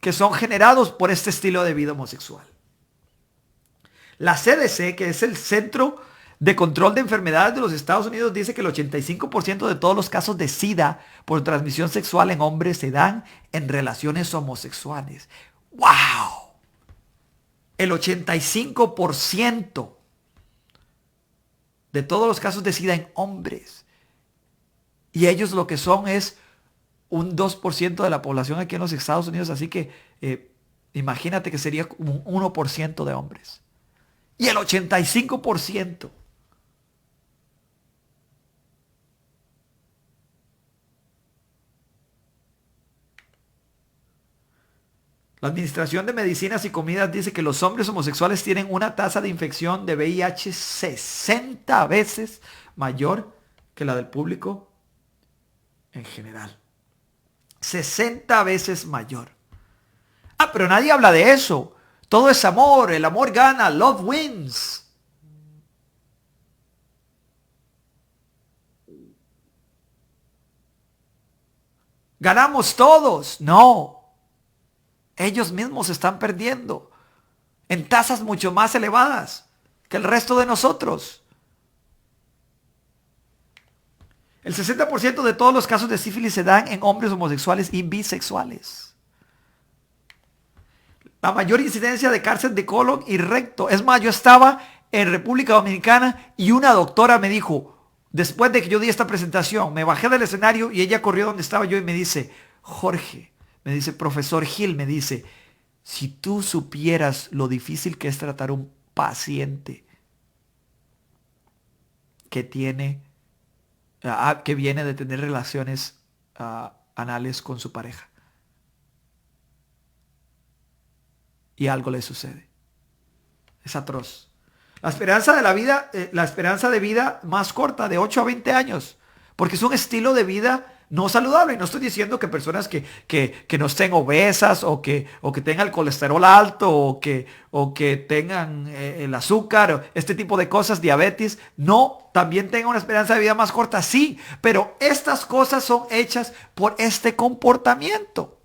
que son generados por este estilo de vida homosexual. La CDC, que es el Centro de Control de Enfermedades de los Estados Unidos, dice que el 85% de todos los casos de SIDA por transmisión sexual en hombres se dan en relaciones homosexuales. ¡Wow! El 85% de todos los casos de SIDA en hombres. Y ellos lo que son es un 2% de la población aquí en los Estados Unidos. Así que imagínate que sería como un 1% de hombres. Y el 85%. La Administración de Medicinas y Comidas dice que los hombres homosexuales tienen una tasa de infección de VIH 60 veces mayor que la del público en general. 60 veces mayor. Ah, pero nadie habla de eso. Todo es amor, el amor gana, love wins. Ganamos todos. No. Ellos mismos se están perdiendo en tasas mucho más elevadas que el resto de nosotros. El 60% de todos los casos de sífilis se dan en hombres homosexuales y bisexuales. La mayor incidencia de cáncer de colon y recto. Es más, yo estaba en República Dominicana y una doctora me dijo, después de que yo di esta presentación, me bajé del escenario y ella corrió donde estaba yo y me dice, Jorge, me dice, profesor Gil, me dice, si tú supieras lo difícil que es tratar un paciente que tiene, que viene de tener relaciones anales con su pareja. Y algo le sucede. Es atroz. La esperanza de vida más corta, de 8 a 20 años. Porque es un estilo de vida no saludable. Y no estoy diciendo que personas que no estén obesas o que tengan el colesterol alto o que tengan el azúcar, este tipo de cosas, diabetes, no, también tengan una esperanza de vida más corta. Sí, pero estas cosas son hechas por este comportamiento.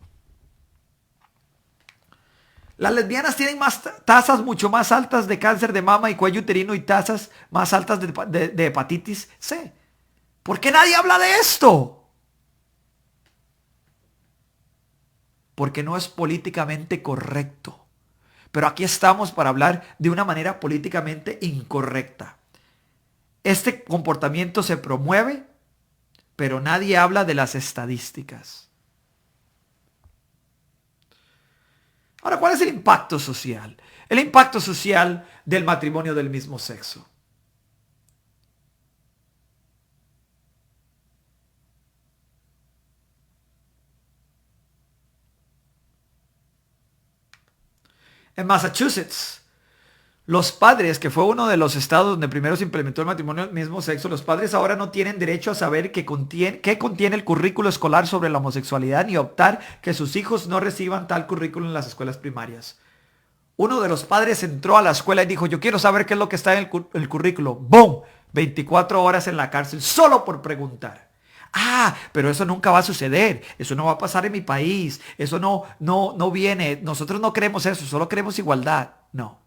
Las lesbianas tienen tasas mucho más altas de cáncer de mama y cuello uterino y tasas más altas de hepatitis C. ¿Por qué nadie habla de esto? Porque no es políticamente correcto. Pero aquí estamos para hablar de una manera políticamente incorrecta. Este comportamiento se promueve, pero nadie habla de las estadísticas. Ahora, ¿cuál es el impacto social? El impacto social del matrimonio del mismo sexo. En Massachusetts, los padres, que fue uno de los estados donde primero se implementó el matrimonio del mismo sexo, los padres ahora no tienen derecho a saber qué contiene el currículo escolar sobre la homosexualidad ni optar que sus hijos no reciban tal currículo en las escuelas primarias. Uno de los padres entró a la escuela y dijo, yo quiero saber qué es lo que está en el currículo. ¡Boom! 24 horas en la cárcel solo por preguntar. Ah, pero eso nunca va a suceder. Eso no va a pasar en mi país. Eso no viene. Nosotros no queremos eso, solo queremos igualdad. No.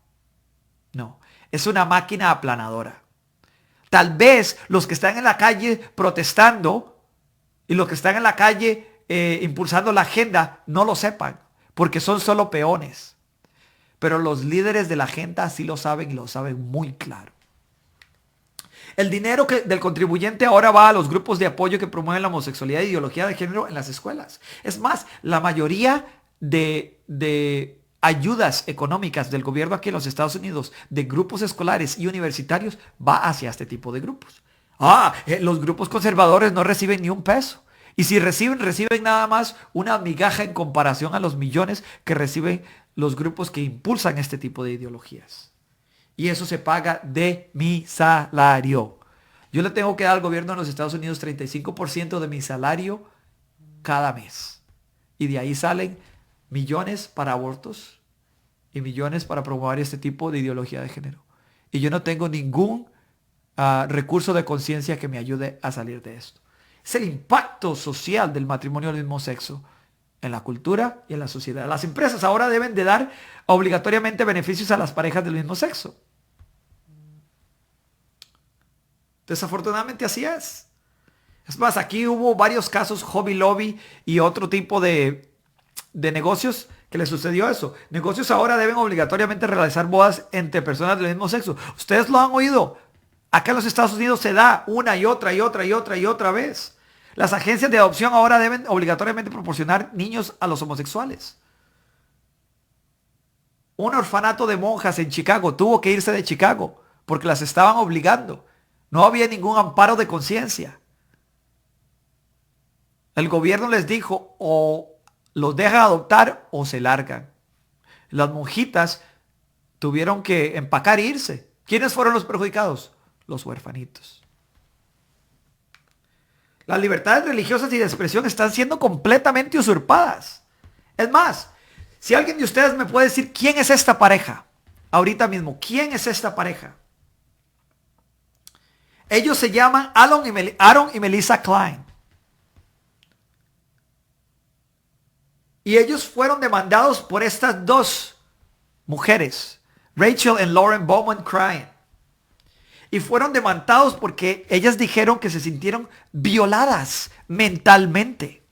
Es una máquina aplanadora. Tal vez los que están en la calle protestando y los que están en la calle impulsando la agenda no lo sepan, porque son solo peones. Pero los líderes de la agenda sí lo saben y lo saben muy claro. El dinero del contribuyente ahora va a los grupos de apoyo que promueven la homosexualidad e ideología de género en las escuelas. Es más, la mayoría de ayudas económicas del gobierno aquí en los Estados Unidos, de grupos escolares y universitarios, va hacia este tipo de grupos. Los grupos conservadores no reciben ni un peso. Y si reciben nada más una migaja en comparación a los millones que reciben los grupos que impulsan este tipo de ideologías. Y eso se paga de mi salario. Yo le tengo que dar al gobierno de los Estados Unidos 35% de mi salario cada mes. Y de ahí salen millones para abortos y millones para promover este tipo de ideología de género. Y yo no tengo ningún recurso de conciencia que me ayude a salir de esto. Es el impacto social del matrimonio del mismo sexo en la cultura y en la sociedad. Las empresas ahora deben de dar obligatoriamente beneficios a las parejas del mismo sexo. Desafortunadamente así es. Es más, aquí hubo varios casos, Hobby Lobby y otro tipo de negocios que le sucedió eso. Negocios ahora deben obligatoriamente realizar bodas entre personas del mismo sexo. Ustedes lo han oído. Acá en los Estados Unidos se da una y otra y otra y otra y otra vez. Las agencias de adopción ahora deben obligatoriamente proporcionar niños a los homosexuales. Un orfanato de monjas en Chicago tuvo que irse de Chicago porque las estaban obligando. No había ningún amparo de conciencia. El gobierno les dijo o los dejan adoptar o se largan. Las monjitas tuvieron que empacar e irse. ¿Quiénes fueron los perjudicados? Los huerfanitos. Las libertades religiosas y de expresión están siendo completamente usurpadas. Es más, si alguien de ustedes me puede decir quién es esta pareja, ahorita mismo, ¿quién es esta pareja? Ellos se llaman Aaron y Melissa Klein. Y ellos fueron demandados por estas dos mujeres, Rachel y Lauren Bowman Klein. Y fueron demandados porque ellas dijeron que se sintieron violadas mentalmente.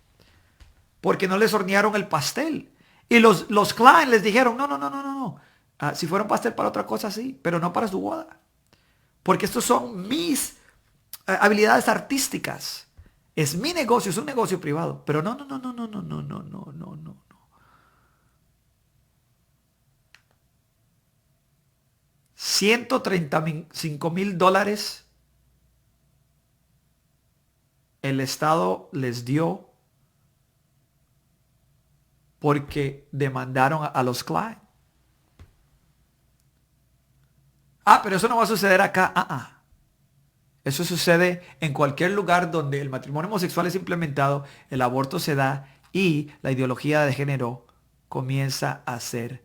Porque no les hornearon el pastel. Y los Klein les dijeron, no. Si fuera un pastel para otra cosa, sí, pero no para su boda. Porque estos son mis habilidades artísticas. Es mi negocio, es un negocio privado. Pero no. $135,000 el Estado les dio porque demandaron a los Klein. Pero eso no va a suceder acá. Eso sucede en cualquier lugar donde el matrimonio homosexual es implementado, el aborto se da y la ideología de género comienza a hacer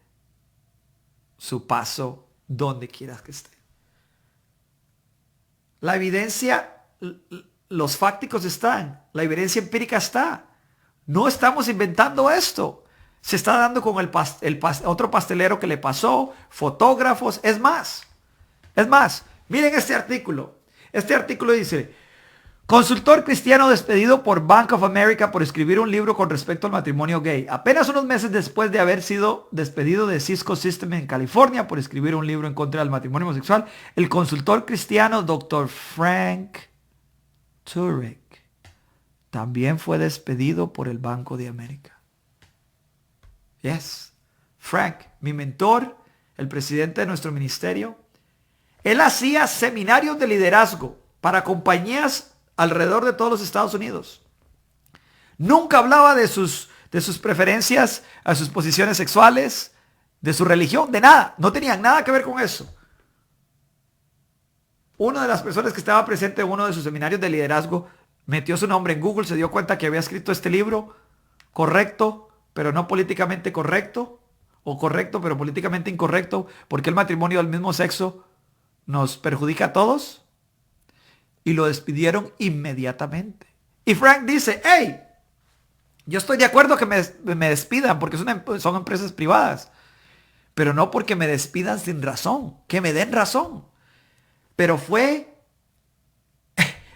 su paso donde quieras que esté. La evidencia, los fácticos están, la evidencia empírica está. No estamos inventando esto. Se está dando con otro pastelero que le pasó, fotógrafos, es más, miren este artículo. Este artículo dice, consultor cristiano despedido por Bank of America por escribir un libro con respecto al matrimonio gay. Apenas unos meses después de haber sido despedido de Cisco System en California por escribir un libro en contra del matrimonio homosexual, el consultor cristiano Dr. Frank Turek también fue despedido por el Banco de América. Yes. Frank, mi mentor, el presidente de nuestro ministerio, él hacía seminarios de liderazgo para compañías alrededor de todos los Estados Unidos. Nunca hablaba de sus preferencias, a sus posiciones sexuales, de su religión, de nada. No tenían nada que ver con eso. Una de las personas que estaba presente en uno de sus seminarios de liderazgo metió su nombre en Google, se dio cuenta que había escrito este libro, correcto, pero no políticamente correcto, o correcto, pero políticamente incorrecto, porque el matrimonio del mismo sexo nos perjudica a todos. Y lo despidieron inmediatamente. Y Frank dice, hey, yo estoy de acuerdo que me despidan porque son empresas privadas. Pero no porque me despidan sin razón, que me den razón. Pero fue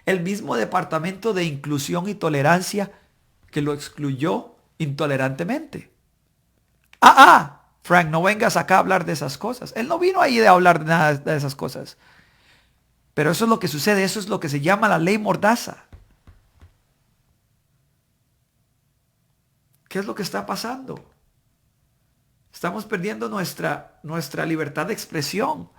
el mismo departamento de inclusión y tolerancia que lo excluyó intolerantemente. Frank, no vengas acá a hablar de esas cosas. Él no vino ahí de hablar de nada de esas cosas. Pero eso es lo que sucede, eso es lo que se llama la ley Mordaza. ¿Qué es lo que está pasando? Estamos perdiendo nuestra libertad de expresión.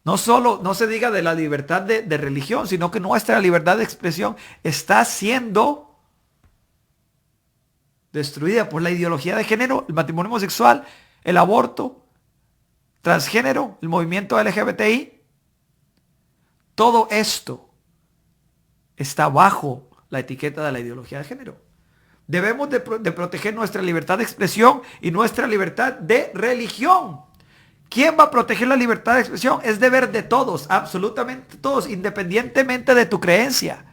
No se diga de la libertad de religión, sino que nuestra libertad de expresión está siendo destruida por la ideología de género, el matrimonio homosexual, el aborto, transgénero, el movimiento LGBTI. Todo esto está bajo la etiqueta de la ideología de género. Debemos de proteger nuestra libertad de expresión y nuestra libertad de religión. ¿Quién va a proteger la libertad de expresión? Es deber de todos, absolutamente todos, independientemente de tu creencia.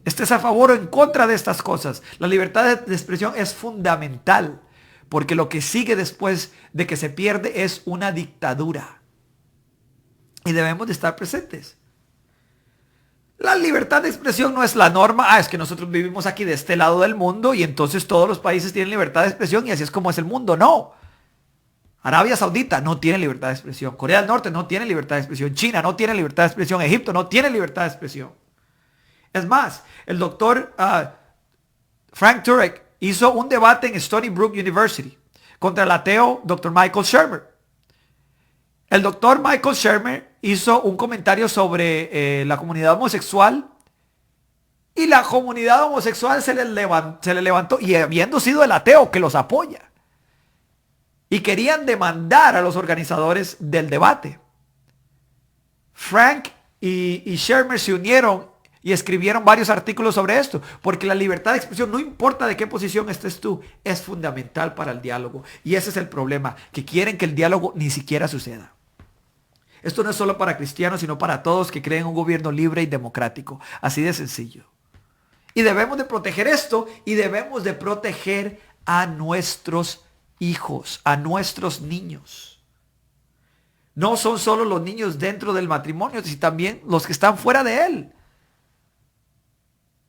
Estés a favor o en contra de estas cosas. La libertad de expresión es fundamental, porque lo que sigue después de que se pierde es una dictadura. Y debemos de estar presentes. La libertad de expresión no es la norma. Es que nosotros vivimos aquí de este lado del mundo y entonces todos los países tienen libertad de expresión y así es como es el mundo. No. Arabia Saudita no tiene libertad de expresión. Corea del Norte no tiene libertad de expresión. China no tiene libertad de expresión. Egipto no tiene libertad de expresión. Es más, el doctor Frank Turek hizo un debate en Stony Brook University contra el ateo Dr. Michael Shermer. El doctor Michael Shermer hizo un comentario sobre la comunidad homosexual y la comunidad homosexual se le levantó y habiendo sido el ateo que los apoya. Y querían demandar a los organizadores del debate. Frank y Shermer se unieron y escribieron varios artículos sobre esto. Porque la libertad de expresión, no importa de qué posición estés tú, es fundamental para el diálogo. Y ese es el problema, que quieren que el diálogo ni siquiera suceda. Esto no es solo para cristianos, sino para todos que creen un gobierno libre y democrático. Así de sencillo. Y debemos de proteger esto y debemos de proteger a nuestros hijos, a nuestros niños. No son solo los niños dentro del matrimonio, sino también los que están fuera de él.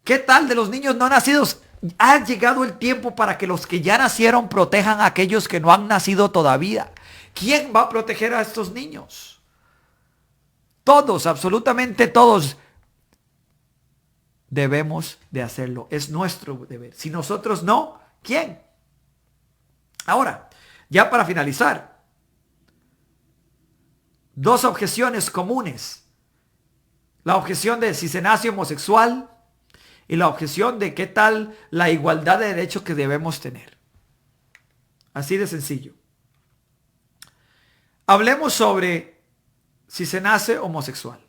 ¿Qué tal de los niños no nacidos? Ha llegado el tiempo para que los que ya nacieron protejan a aquellos que no han nacido todavía. ¿Quién va a proteger a estos niños? Todos, absolutamente todos, debemos de hacerlo. Es nuestro deber. Si nosotros no, ¿quién? Ahora, ya para finalizar, dos objeciones comunes. La objeción de si se nace homosexual y la objeción de qué tal la igualdad de derechos que debemos tener. Así de sencillo. Hablemos sobre si se nace homosexual.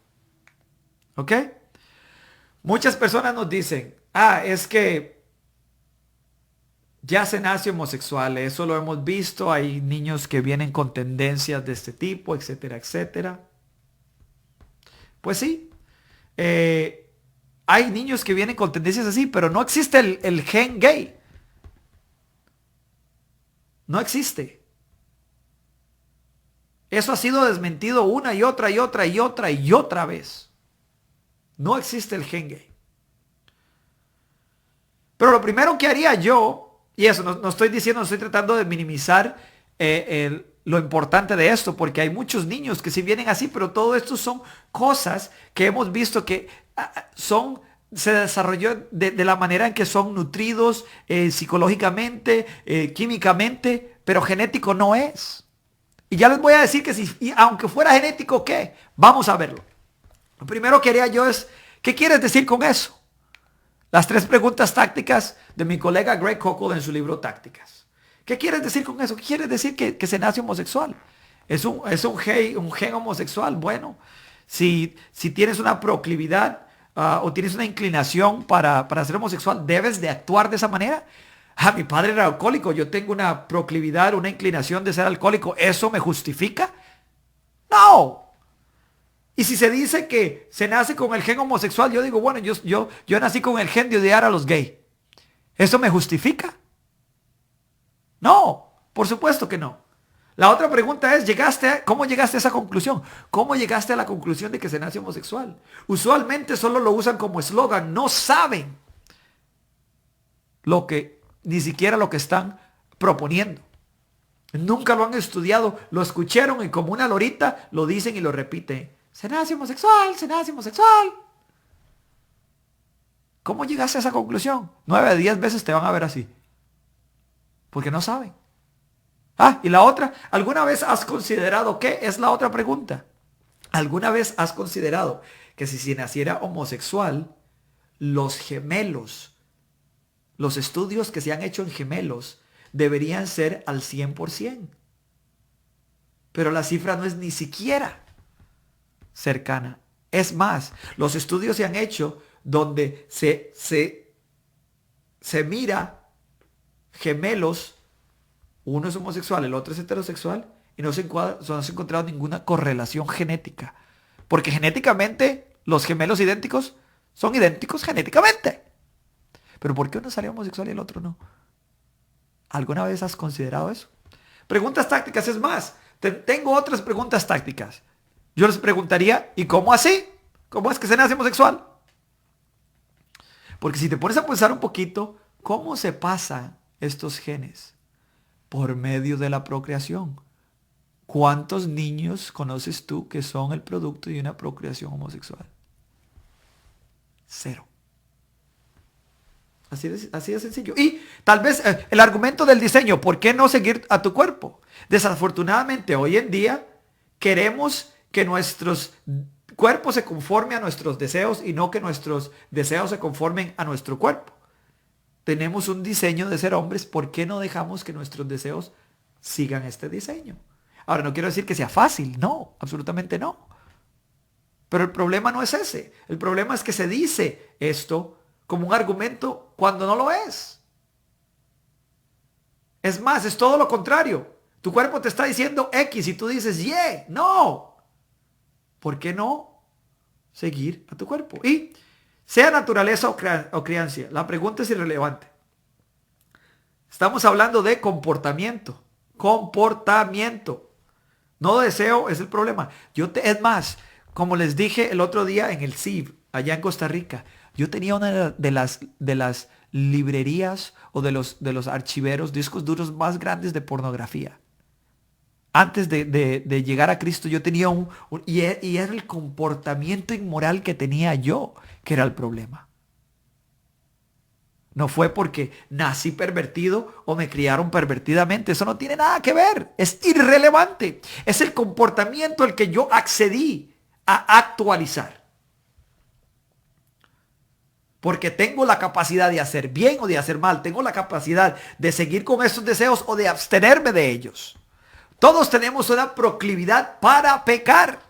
¿Ok? Muchas personas nos dicen, es que ya se nace homosexual, eso lo hemos visto, hay niños que vienen con tendencias de este tipo, etcétera, etcétera. Pues sí, hay niños que vienen con tendencias así, pero no existe el gen gay. No existe. Eso ha sido desmentido una y otra y otra y otra y otra vez. No existe el gen gay. Pero lo primero que haría yo, y eso no estoy diciendo, no estoy tratando de minimizar lo importante de esto, porque hay muchos niños que sí vienen así, pero todo esto son cosas que hemos visto que se desarrolló de la manera en que son nutridos psicológicamente, químicamente, pero genético no es. Y ya les voy a decir que aunque fuera genético, ¿qué? Vamos a verlo. Lo primero que haría yo es, ¿qué quieres decir con eso? Las 3 preguntas tácticas de mi colega Greg Koukl en su libro Tácticas. ¿Qué quieres decir con eso? ¿Qué quieres decir que se nace homosexual? ¿Es un gen homosexual? Bueno, si tienes una proclividad o tienes una inclinación para ser homosexual, ¿debes de actuar de esa manera? Mi padre era alcohólico, yo tengo una proclividad, una inclinación de ser alcohólico. ¿Eso me justifica? No. Y si se dice que se nace con el gen homosexual, yo digo, bueno, yo nací con el gen de odiar a los gays. ¿Eso me justifica? No, por supuesto que no. La otra pregunta es, ¿cómo llegaste a esa conclusión? ¿Cómo llegaste a la conclusión de que se nace homosexual? Usualmente solo lo usan como eslogan, no saben ni siquiera lo que están proponiendo. Nunca lo han estudiado, lo escucharon y como una lorita lo dicen y lo repiten. Se nace homosexual, se nace homosexual. ¿Cómo llegaste a esa conclusión? 9 de 10 veces te van a ver así. Porque no saben. Y la otra, ¿alguna vez has considerado qué? Es la otra pregunta. ¿Alguna vez has considerado que si naciera homosexual, los gemelos, los estudios que se han hecho en gemelos deberían ser al 100%? Pero la cifra no es ni siquiera cercana. Es más, los estudios se han hecho donde se mira gemelos, uno es homosexual, el otro es heterosexual, y no se ha encontrado ninguna correlación genética. Porque genéticamente los gemelos idénticos son idénticos genéticamente. Pero ¿por qué uno sale homosexual y el otro no? ¿Alguna vez has considerado eso? Preguntas tácticas, es más, tengo otras preguntas tácticas. Yo les preguntaría, ¿y cómo así? ¿Cómo es que se nace homosexual? Porque si te pones a pensar un poquito, ¿cómo se pasan estos genes? Por medio de la procreación. ¿Cuántos niños conoces tú que son el producto de una procreación homosexual? 0. Así de sencillo. Y tal vez el argumento del diseño, ¿por qué no seguir a tu cuerpo? Desafortunadamente, hoy en día queremos que nuestros cuerpos se conformen a nuestros deseos y no que nuestros deseos se conformen a nuestro cuerpo. Tenemos un diseño de ser hombres, ¿por qué no dejamos que nuestros deseos sigan este diseño? Ahora, no quiero decir que sea fácil, no, absolutamente no. Pero el problema no es ese. El problema es que se dice esto como un argumento cuando no lo es. Es más, es todo lo contrario. Tu cuerpo te está diciendo X y tú dices Y. No. ¿Por qué no seguir a tu cuerpo? Y sea naturaleza o crianza, la pregunta es irrelevante. Estamos hablando de comportamiento. Comportamiento. No deseo es el problema. Es más, como les dije el otro día en el CIV, allá en Costa Rica, yo tenía una de las librerías o de los archiveros, discos duros más grandes de pornografía. Antes de llegar a Cristo yo tenía y era el comportamiento inmoral que tenía yo, que era el problema. No fue porque nací pervertido o me criaron pervertidamente. Eso no tiene nada que ver. Es irrelevante. Es el comportamiento el que yo accedí a actualizar. Porque tengo la capacidad de hacer bien o de hacer mal. Tengo la capacidad de seguir con esos deseos o de abstenerme de ellos. Todos tenemos una proclividad para pecar.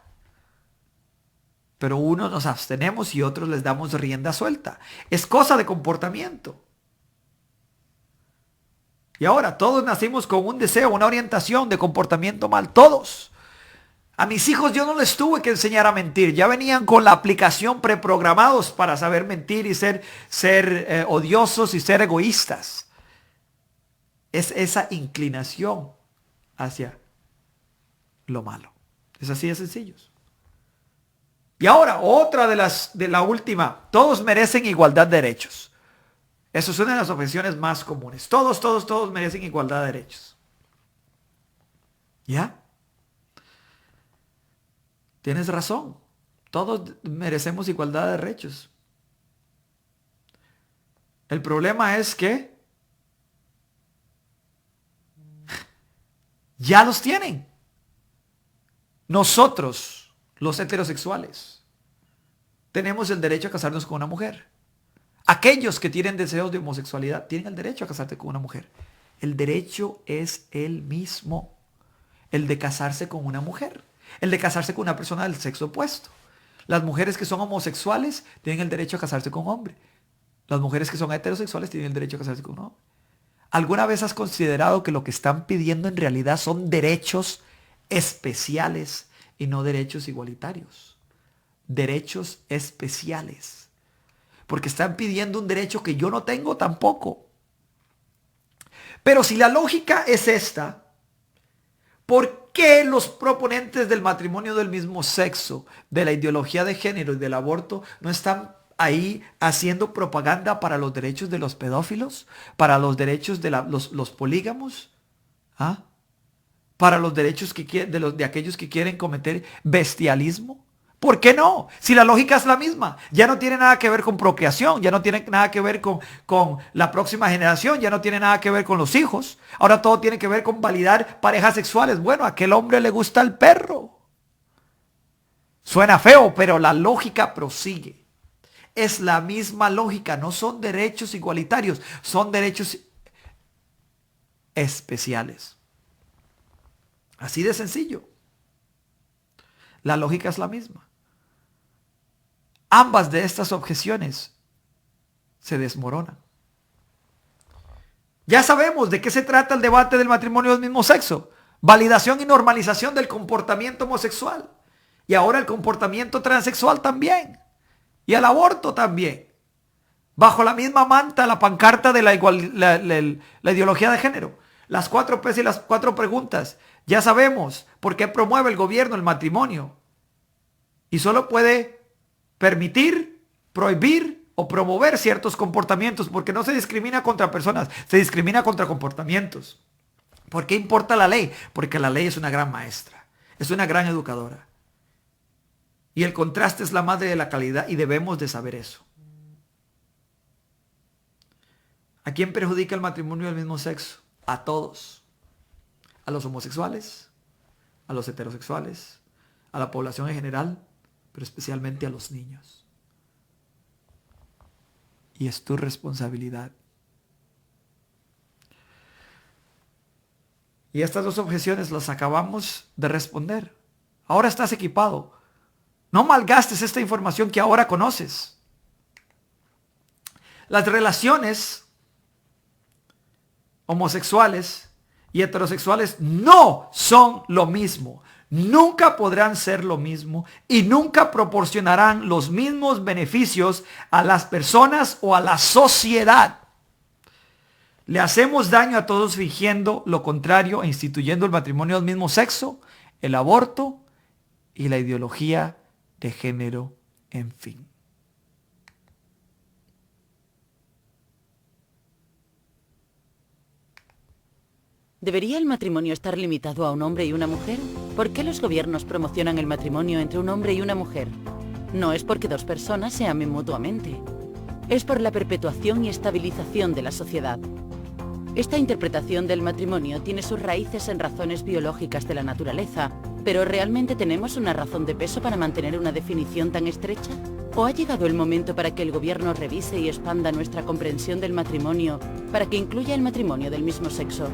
Pero unos nos abstenemos y otros les damos rienda suelta. Es cosa de comportamiento. Y ahora, todos nacimos con un deseo, una orientación de comportamiento mal. Todos. A mis hijos yo no les tuve que enseñar a mentir. Ya venían con la aplicación preprogramados para saber mentir y ser odiosos y ser egoístas. Es esa inclinación hacia lo malo. Es así de sencillo. Y ahora, otra de la última. Todos merecen igualdad de derechos. Eso es una de las objeciones más comunes. Todos merecen igualdad de derechos. ¿Ya? Tienes razón. Todos merecemos igualdad de derechos. El problema es que ya los tienen. Nosotros, los heterosexuales, tenemos el derecho a casarnos con una mujer. Aquellos que tienen deseos de homosexualidad tienen el derecho a casarse con una mujer. El derecho es el mismo. El de casarse con una mujer. El de casarse con una persona del sexo opuesto. Las mujeres que son homosexuales tienen el derecho a casarse con un hombre. Las mujeres que son heterosexuales tienen el derecho a casarse con un hombre. ¿Alguna vez has considerado que lo que están pidiendo en realidad son derechos especiales y no derechos igualitarios? Derechos especiales. Porque están pidiendo un derecho que yo no tengo tampoco. Pero si la lógica es esta, ¿por qué los proponentes del matrimonio del mismo sexo, de la ideología de género y del aborto no están ahí haciendo propaganda para los derechos de los pedófilos? ¿Para los derechos de los polígamos? ¿Ah? ¿Para los derechos de aquellos que quieren cometer bestialismo? ¿Por qué no? Si la lógica es la misma. Ya no tiene nada que ver con procreación, ya no tiene nada que ver con la próxima generación, ya no tiene nada que ver con los hijos. Ahora todo tiene que ver con validar parejas sexuales. Bueno, a aquel hombre le gusta el perro. Suena feo, pero la lógica prosigue. Es la misma lógica, no son derechos igualitarios, son derechos especiales. Así de sencillo. La lógica es la misma. Ambas de estas objeciones se desmoronan. Ya sabemos de qué se trata el debate del matrimonio del mismo sexo. Validación y normalización del comportamiento homosexual. Y ahora el comportamiento transexual también. Y el aborto también. Bajo la misma manta, la pancarta de la ideología de género. Las 4 P's y las 4 preguntas. Ya sabemos por qué promueve el gobierno el matrimonio. Y solo puede permitir, prohibir o promover ciertos comportamientos, porque no se discrimina contra personas, se discrimina contra comportamientos. ¿Por qué importa la ley? Porque la ley es una gran maestra, es una gran educadora. Y el contraste es la madre de la calidad y debemos de saber eso. ¿A quién perjudica el matrimonio del mismo sexo? A todos. A los homosexuales, a los heterosexuales, a la población en general, pero especialmente a los niños. Y es tu responsabilidad. Y estas dos objeciones las acabamos de responder. Ahora estás equipado. No malgastes esta información que ahora conoces. Las relaciones homosexuales y heterosexuales no son lo mismo. Nunca podrán ser lo mismo y nunca proporcionarán los mismos beneficios a las personas o a la sociedad. Le hacemos daño a todos fingiendo lo contrario e instituyendo el matrimonio del mismo sexo, el aborto y la ideología de género, en fin. ¿Debería el matrimonio estar limitado a un hombre y una mujer? ¿Por qué los gobiernos promocionan el matrimonio entre un hombre y una mujer? No es porque dos personas se amen mutuamente. Es por la perpetuación y estabilización de la sociedad. Esta interpretación del matrimonio tiene sus raíces en razones biológicas de la naturaleza, pero ¿realmente tenemos una razón de peso para mantener una definición tan estrecha? ¿O ha llegado el momento para que el gobierno revise y expanda nuestra comprensión del matrimonio para que incluya el matrimonio del mismo sexo?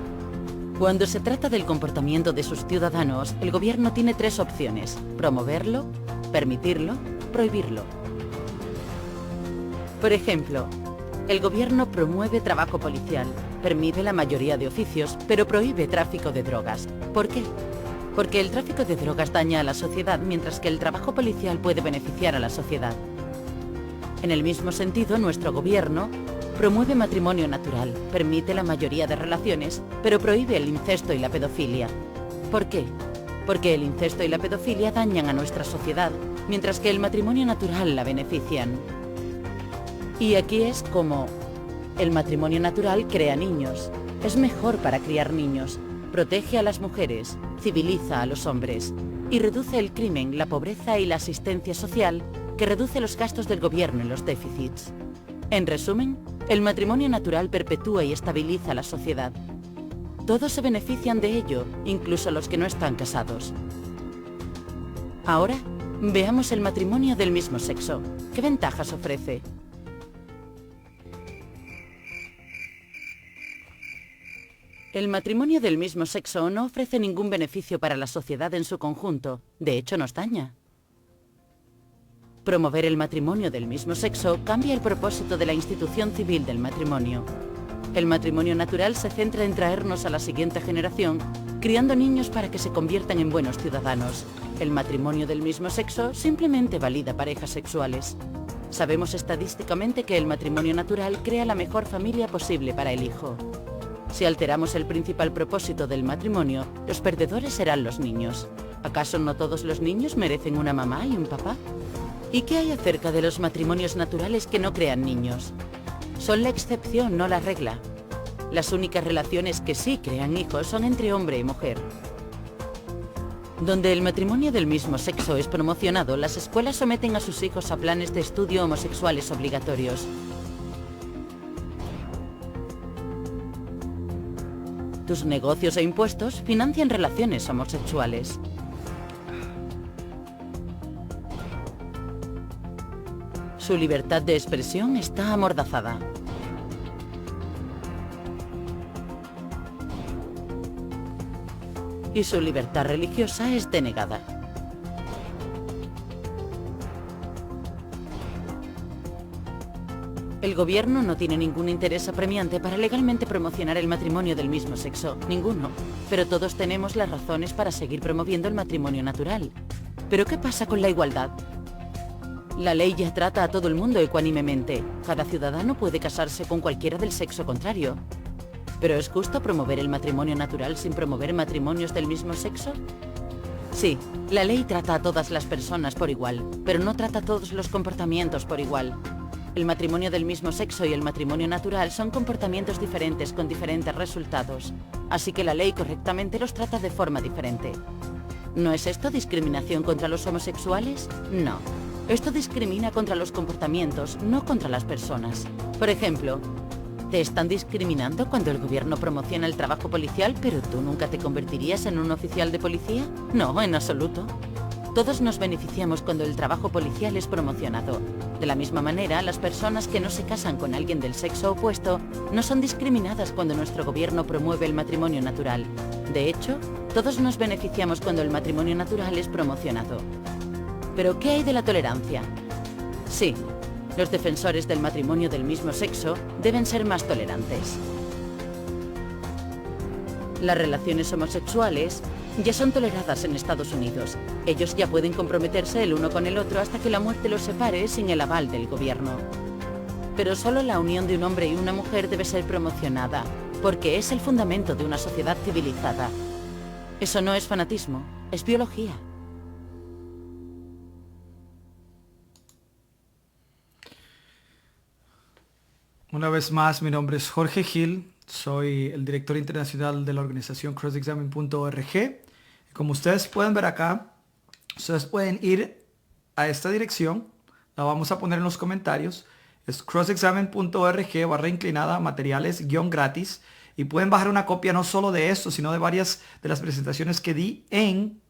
Cuando se trata del comportamiento de sus ciudadanos, el gobierno tiene tres opciones: promoverlo, permitirlo, prohibirlo. Por ejemplo, el gobierno promueve trabajo policial, permite la mayoría de oficios, pero prohíbe tráfico de drogas. ¿Por qué? Porque el tráfico de drogas daña a la sociedad, mientras que el trabajo policial puede beneficiar a la sociedad. En el mismo sentido, nuestro gobierno promueve matrimonio natural, permite la mayoría de relaciones, pero prohíbe el incesto y la pedofilia. ¿Por qué? Porque el incesto y la pedofilia dañan a nuestra sociedad, mientras que el matrimonio natural la benefician. Y aquí es como el matrimonio natural crea niños, es mejor para criar niños, protege a las mujeres, civiliza a los hombres y reduce el crimen, la pobreza y la asistencia social, que reduce los gastos del gobierno y los déficits. En resumen, el matrimonio natural perpetúa y estabiliza la sociedad. Todos se benefician de ello, incluso los que no están casados. Ahora, veamos el matrimonio del mismo sexo. ¿Qué ventajas ofrece? El matrimonio del mismo sexo no ofrece ningún beneficio para la sociedad en su conjunto. De hecho, nos daña. Promover el matrimonio del mismo sexo cambia el propósito de la institución civil del matrimonio. El matrimonio natural se centra en traernos a la siguiente generación, criando niños para que se conviertan en buenos ciudadanos. El matrimonio del mismo sexo simplemente valida parejas sexuales. Sabemos estadísticamente que el matrimonio natural crea la mejor familia posible para el hijo. Si alteramos el principal propósito del matrimonio, los perdedores serán los niños. ¿Acaso no todos los niños merecen una mamá y un papá? ¿Y qué hay acerca de los matrimonios naturales que no crean niños? Son la excepción, no la regla. Las únicas relaciones que sí crean hijos son entre hombre y mujer. Donde el matrimonio del mismo sexo es promocionado, las escuelas someten a sus hijos a planes de estudio homosexuales obligatorios. Tus negocios e impuestos financian relaciones homosexuales. Su libertad de expresión está amordazada. Y su libertad religiosa es denegada. El gobierno no tiene ningún interés apremiante para legalmente promocionar el matrimonio del mismo sexo, ninguno. Pero todos tenemos las razones para seguir promoviendo el matrimonio natural. ¿Pero qué pasa con la igualdad? La ley ya trata a todo el mundo ecuánimemente. Cada ciudadano puede casarse con cualquiera del sexo contrario. ¿Pero es justo promover el matrimonio natural sin promover matrimonios del mismo sexo? Sí, la ley trata a todas las personas por igual, pero no trata a todos los comportamientos por igual. El matrimonio del mismo sexo y el matrimonio natural son comportamientos diferentes con diferentes resultados, así que la ley correctamente los trata de forma diferente. ¿No es esto discriminación contra los homosexuales? No. Esto discrimina contra los comportamientos, no contra las personas. Por ejemplo, ¿te están discriminando cuando el gobierno promociona el trabajo policial, pero tú nunca te convertirías en un oficial de policía? No, en absoluto. Todos nos beneficiamos cuando el trabajo policial es promocionado. De la misma manera, las personas que no se casan con alguien del sexo opuesto no son discriminadas cuando nuestro gobierno promueve el matrimonio natural. De hecho, todos nos beneficiamos cuando el matrimonio natural es promocionado. ¿Pero qué hay de la tolerancia? Sí, los defensores del matrimonio del mismo sexo deben ser más tolerantes. Las relaciones homosexuales ya son toleradas en Estados Unidos. Ellos ya pueden comprometerse el uno con el otro hasta que la muerte los separe sin el aval del gobierno. Pero solo la unión de un hombre y una mujer debe ser promocionada, porque es el fundamento de una sociedad civilizada. Eso no es fanatismo, es biología. Una vez más, mi nombre es Jorge Gil, soy el director internacional de la organización crossexamine.org. Como ustedes pueden ver acá, ustedes pueden ir a esta dirección, la vamos a poner en los comentarios, es crossexamine.org/inclinada materiales-gratis, y pueden bajar una copia no solo de esto, sino de varias de las presentaciones que di en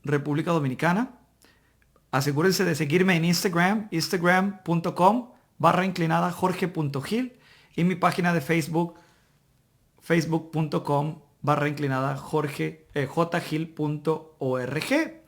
República Dominicana. Asegúrense de seguirme en Instagram, instagram.com/inclinada jorge.gil, y mi página de Facebook, facebook.com/inclinada jgil.org.